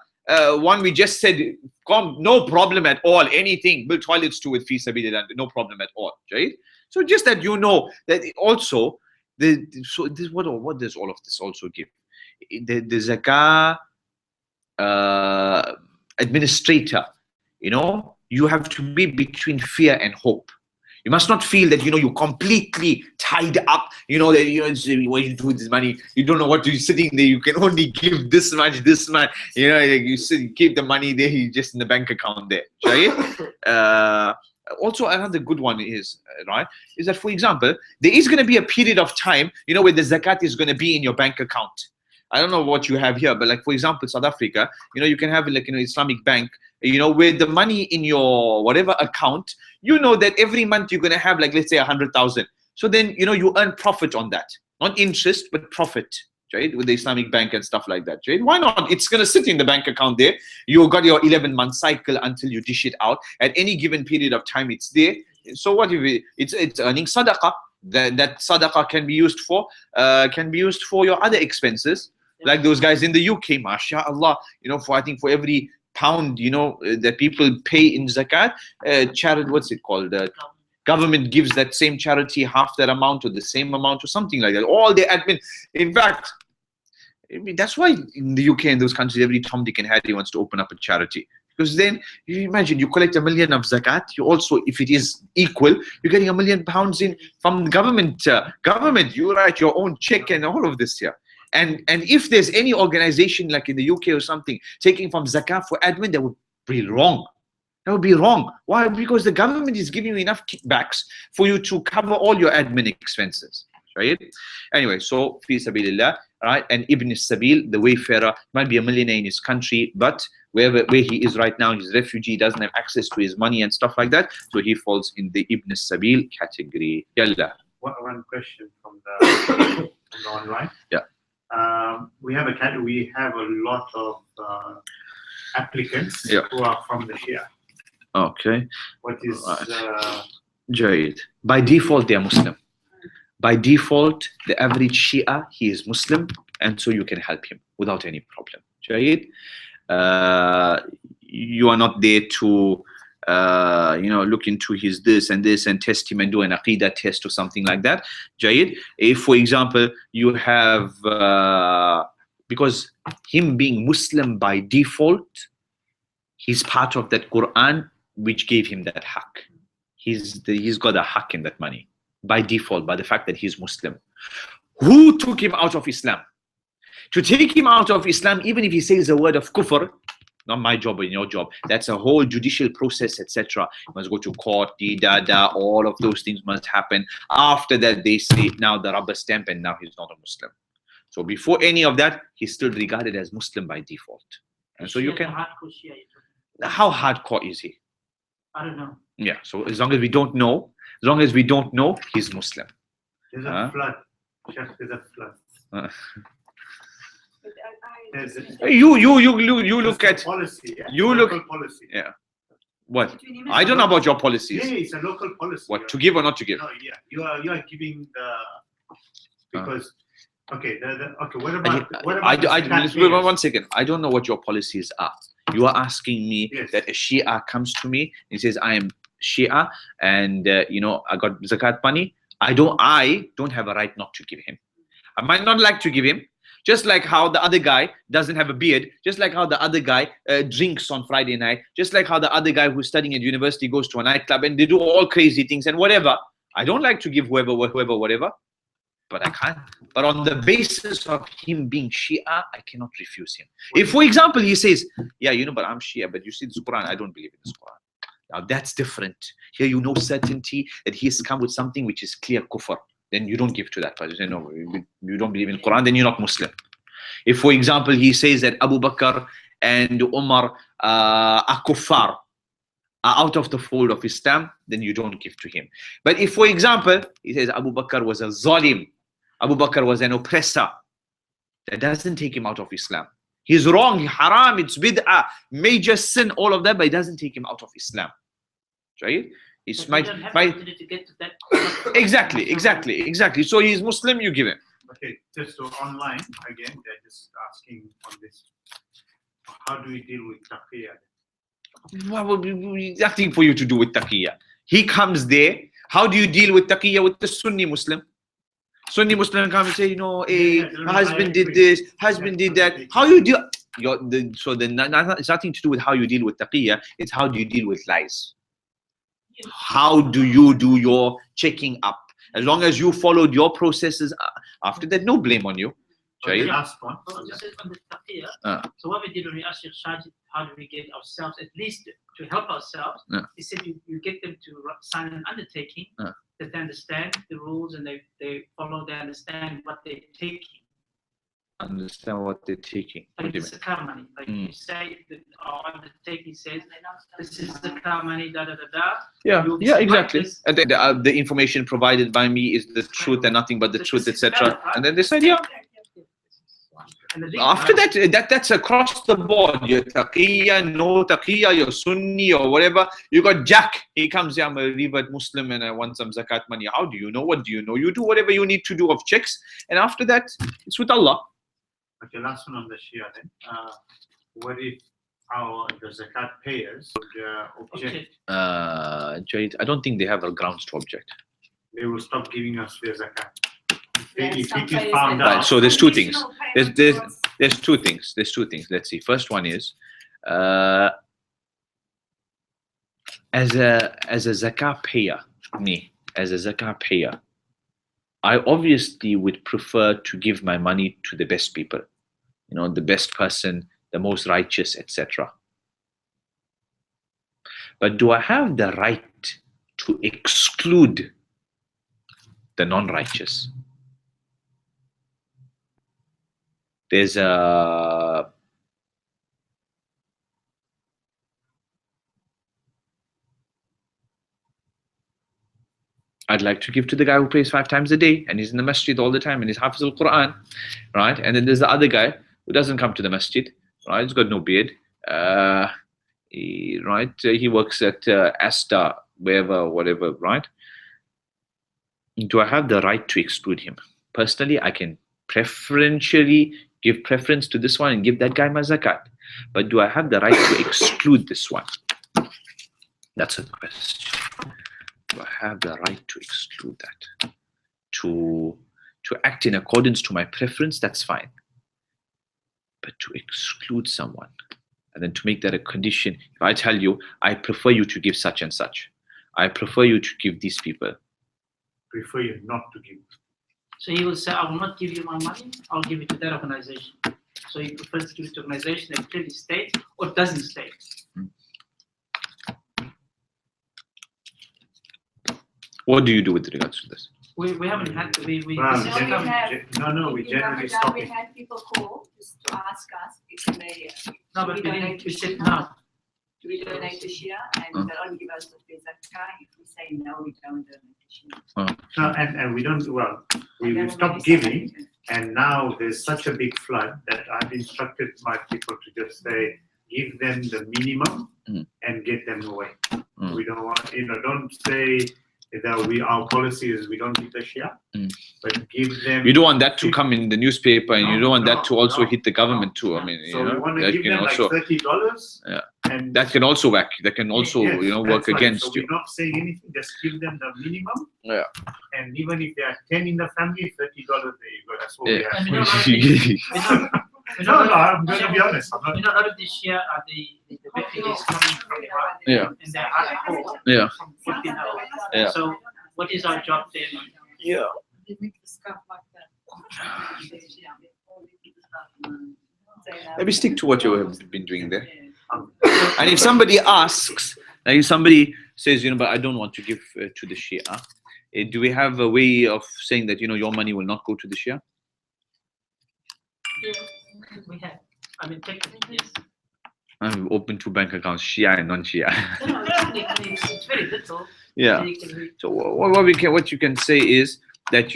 Speaker 1: one we just said, no problem at all, anything, build toilets too with fi sabilillah, no problem at all, right? So just that that also, what does all of this also give? The zakah administrator, you have to be between fear and hope. You must not feel that you're completely tied up. That what you do with this money, you don't know what you're sitting there. You can only give this much. You keep the money there. You just in the bank account there, right? Also, another good one is that, for example, there is going to be a period of time, where the zakat is going to be in your bank account. I don't know what you have here, but like, for example, South Africa, you can have like, Islamic bank, where the money in your whatever account, that every month you're going to have like, let's say 100,000. So then, you earn profit on that, not interest, but profit, right? With the Islamic bank and stuff like that, right? Why not? It's going to sit in the bank account there. You got your 11-month cycle until you dish it out. At any given period of time, it's there. So what if it's earning sadaqah? That sadaqah can be used for your other expenses. Like those guys in the UK, mashallah, I think for every pound, that people pay in zakat, charity, what's it called? Government gives that same charity half that amount or the same amount or something like that. All the admin. In fact, that's why in the UK and those countries, every Tom, Dick and Harry wants to open up a charity. Because then, you imagine, you collect $1 million of zakat, you also, if it is equal, you're getting £1 million in from the government. You write your own check and all of this here. And if there's any organization like in the UK or something taking from zakat for admin, that would be wrong. That would be wrong. Why? Because the government is giving you enough kickbacks for you to cover all your admin expenses, right? Anyway, so fi sabilillah, right? And Ibn Sabil, the wayfarer, might be a millionaire in his country, but where he is right now, he's a refugee, doesn't have access to his money and stuff like that. So he falls in the Ibn Sabil category. Yalla.
Speaker 3: One question from the online.
Speaker 1: Yeah.
Speaker 3: We have a lot of applicants who are from the Shia.
Speaker 1: Okay.
Speaker 3: What is
Speaker 1: Jaid? By default, they are Muslim. By default, the average Shia, he is Muslim, and so you can help him without any problem. Jaid? You are not there to look into his this and test him and do an aqidah test or something like that. Jaid, if for example you have because him being Muslim by default, he's part of that Quran which gave him that haq. He's got a haq in that money by default, by the fact that he's Muslim. Who took him out of Islam? To take him out of Islam, even if he says a word of kufr, not my job or your job, that's a whole judicial process, etc. You must go to court, all of those things must happen. After that, they say now the rubber stamp and now he's not a Muslim. So before any of that, he's still regarded as Muslim by default. And so you can... How hardcore is he?
Speaker 2: I don't know.
Speaker 1: Yeah, so as long as we don't know, he's Muslim.
Speaker 3: There's a flood. There's a flood.
Speaker 1: You look at
Speaker 3: policy. Yeah.
Speaker 1: You look
Speaker 3: policy.
Speaker 1: Yeah. What? I don't know about your policies.
Speaker 3: Yeah, it's a local policy.
Speaker 1: What, to give or not to give?
Speaker 3: No, yeah, you are giving the because okay. Okay. What about?
Speaker 1: One second. I don't know what your policies are. You are asking me that a Shia comes to me and says, I am Shia and I got zakat money. I don't have a right not to give him. I might not like to give him, just like how the other guy doesn't have a beard, just like how the other guy drinks on Friday night, just like how the other guy who's studying at university goes to a nightclub and they do all crazy things and whatever. I don't like to give whoever, whatever, but I can't. But on the basis of him being Shia, I cannot refuse him. If, for example, he says, yeah, but I'm Shia, but you see this Quran, I don't believe in this Quran. Now that's different. Here you know certainty that he has come with something which is clear kufr. Then you don't give to that person. You say, no, you don't believe in Quran, then you're not Muslim. If, for example, he says that Abu Bakr and Umar are kuffar, are out of the fold of Islam, then you don't give to him. But if, for example, he says Abu Bakr was a zalim, Abu Bakr was an oppressor, that doesn't take him out of Islam. He's wrong, haram, it's bid'ah, major sin, all of that, but it doesn't take him out of Islam. Right? It's
Speaker 2: to get to that.
Speaker 1: Exactly. So he's Muslim, you give him.
Speaker 3: Okay, just so online again, they're just asking on this. How do we deal with taqiyya?
Speaker 1: What would be nothing for you to do with taqiyya? He comes there. How do you deal with taqiyya with the Sunni Muslim? Sunni Muslim comes and say, husband did this, husband did that. How you deal? It's nothing to do with how you deal with taqiyya. It's how do you deal with lies. How do you do your checking up? As long as you followed your processes, after that, no blame on you.
Speaker 3: Okay, last one.
Speaker 2: So what we did when we asked Shajid, how do we get ourselves, at least to help ourselves, he said you get them to sign an undertaking that they understand the rules and they follow, they understand what they're taking.
Speaker 1: Understand what they're taking.
Speaker 2: Like it's zakat money. Like you say, our undertaking says, this is zakat money,
Speaker 1: Yeah, exactly. And the information provided by me is the truth and nothing but the truth, etc. And then they said, yeah. After that's across the board. Your taqiyya, no taqiyya, your Sunni or whatever. You got Jack. He comes here, I'm a revert Muslim and I want some zakat money. How do you know? What do you know? You do whatever you need to do of checks. And after that, it's with Allah.
Speaker 3: Okay, last one on the Shia then. What if the zakat payers would object?
Speaker 1: Jade, I don't think they have a grounds to object.
Speaker 3: They will stop giving us their zakat. If it is found out.
Speaker 1: Right, so there's two things. There's two things. Let's see. First one is as a zakat payer, me as a zakat payer, I obviously would prefer to give my money to the best people, the best person, the most righteous, etc. But do I have the right to exclude the non-righteous? There's a I'd like to give to the guy who prays 5 times a day and he's in the masjid all the time and he's Hafiz al-Quran, right? And then there's the other guy who doesn't come to the masjid, right? He's got no beard, he works at Asta, whatever, right? Do I have the right to exclude him? Personally, I can preferentially give preference to this one and give that guy my zakat. But do I have the right to exclude this one? That's a question. Do I have the right to exclude that? To act in accordance to my preference, that's fine. But to exclude someone, and then to make that a condition, if I tell you, I prefer you to give such and such, I prefer you to give these people.
Speaker 3: Prefer you not to give.
Speaker 2: So he will say, I will not give you my money, I'll give it to that organization. So he prefers to give it to an organization that clearly states or doesn't state.
Speaker 5: What do you do with regards to this?
Speaker 2: We haven't had to be.
Speaker 3: We generally stop
Speaker 6: we
Speaker 3: it.
Speaker 6: had people call just to ask us if they
Speaker 2: No, but we said no.
Speaker 6: do we donate to Shia, and they'll only give us the zakat. If we say no, we don't donate to Shia.
Speaker 3: No, and we don't. Well, we stopped giving, and now there's such a big flood that I've instructed my people to just say, give them the minimum and get them away. We don't want, don't say that our policy is we don't give the Shia, but give them.
Speaker 5: You don't want that to come in the newspaper, and you don't want that to also hit the government too. I mean,
Speaker 3: so we want to give them like $30.
Speaker 5: Yeah.
Speaker 3: And
Speaker 5: that can also work. That can also, work against
Speaker 3: so
Speaker 5: you.
Speaker 3: We're not saying anything. Just give them the minimum.
Speaker 5: Yeah.
Speaker 3: And even if there are 10 in the family, $30. There you go. That's what we have. No, I'm going to be honest. I'm not.
Speaker 2: A lot of the Shia are the victim is coming from Iran.
Speaker 5: Yeah.
Speaker 2: And they're hardcore.
Speaker 5: Yeah.
Speaker 2: From 15 hours.
Speaker 5: Yeah.
Speaker 2: So what is our job there?
Speaker 5: Yeah. Maybe stick to what you have been doing there. And if somebody asks, like if somebody says, but I don't want to give to the Shia, do we have a way of saying that, your money will not go to the Shia?
Speaker 2: Yeah, we have. I mean, technically, yes.
Speaker 5: I'm open 2 bank accounts, Shia and non-Shia.
Speaker 2: No, technically, it's very little.
Speaker 5: Yeah. So what you can say is that,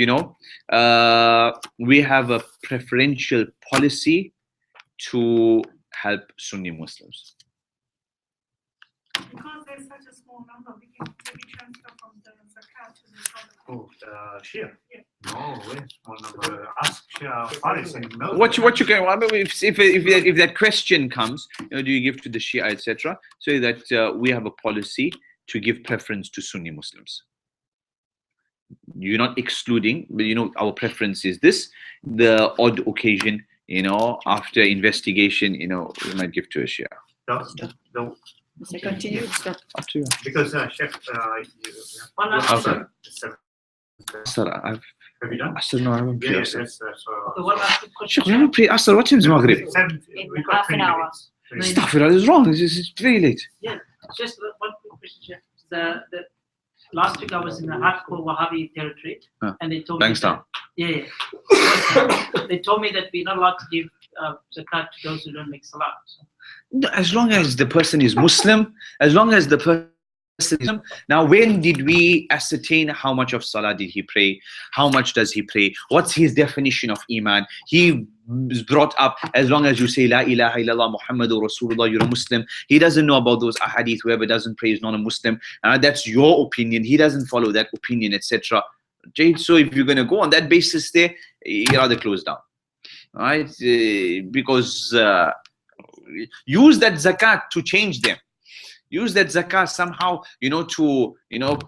Speaker 5: we have a preferential policy to help Sunni Muslims.
Speaker 4: Because there's such a small number, we can maybe transfer from the zakat to the Sadaqah.
Speaker 3: Oh, Shia. Yeah. No, very small number. Ask Shia Faris and no.
Speaker 5: What you can, I mean, if that question comes, do you give to the Shia, etc. So that we have a policy to give preference to Sunni Muslims. You're not excluding, but our preference is this. The odd occasion, after investigation, we might give to a Shia.
Speaker 3: No.
Speaker 6: So continue. Stop.
Speaker 5: Up to you.
Speaker 3: Because Chef,
Speaker 2: One last
Speaker 5: Okay.
Speaker 2: question.
Speaker 5: Sir,
Speaker 3: have you done?
Speaker 5: Asr, no, I haven't prayed.
Speaker 3: Yes,
Speaker 5: Asr.
Speaker 3: yes.
Speaker 2: Okay, one last
Speaker 5: Sheikh,
Speaker 2: question.
Speaker 5: we haven't prayed Asr. What time is Maghrib?
Speaker 3: We've got
Speaker 6: half
Speaker 3: 20
Speaker 6: an hour.
Speaker 3: minutes.
Speaker 5: Astaghfirullah, it's wrong. It's very late.
Speaker 2: Yeah, just one quick question. The last week I was in the hardcore Wahhabi territory, and they told
Speaker 5: Bankstown.
Speaker 2: me they told me that we're not allowed to give zakat to those who don't make salat. So,
Speaker 5: As long as the person is Muslim, now when did we ascertain how much of salah did he pray? How much does he pray? What's his definition of iman? He is brought up, as long as you say La ilaha illallah Muhammadur Rasulullah, you're a Muslim. He doesn't know about those ahadith. Whoever doesn't pray is not a Muslim. That's your opinion. He doesn't follow that opinion, etc. So if you're going to go on that basis there, you rather close down. Right? Because use that zakat to change them. Use that zakat somehow, to,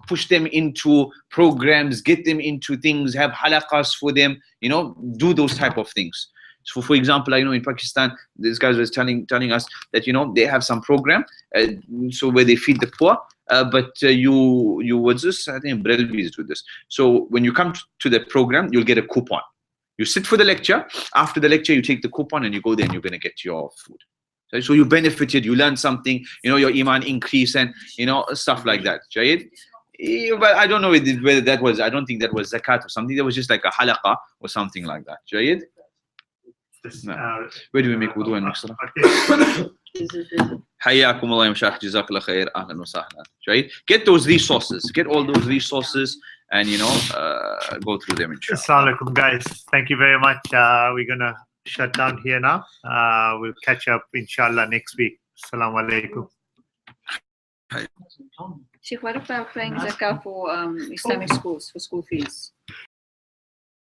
Speaker 5: push them into programs, get them into things, have halaqas for them, do those type of things. So, for example, I know in Pakistan, this guy was telling us that, they have some program, so where they feed the poor, but you was this, I think Brelvis do this. So when you come to the program, you'll get a coupon. You sit for the lecture. After the lecture, you take the coupon and you go there and you're going to get your food. So you benefited, you learned something, your iman increase and, stuff like that. Jayed? But I don't know whether that was, I don't think that was zakat or something. That was just like a halaqa or something like that. Jayed? No. Where do we make wudu and make salah? Hayyakum Allah Mashakh, Jazakallah khair, ahlan wa sahlan. Right? Get those resources, get all those resources and go through them inshallah.
Speaker 3: Assalamu alaikum guys. Thank you very much. We're gonna shut down here now. We'll catch up inshallah next week. Assalamu alaikum.
Speaker 6: Sheikh, what about paying zakat for Islamic schools, for school fees?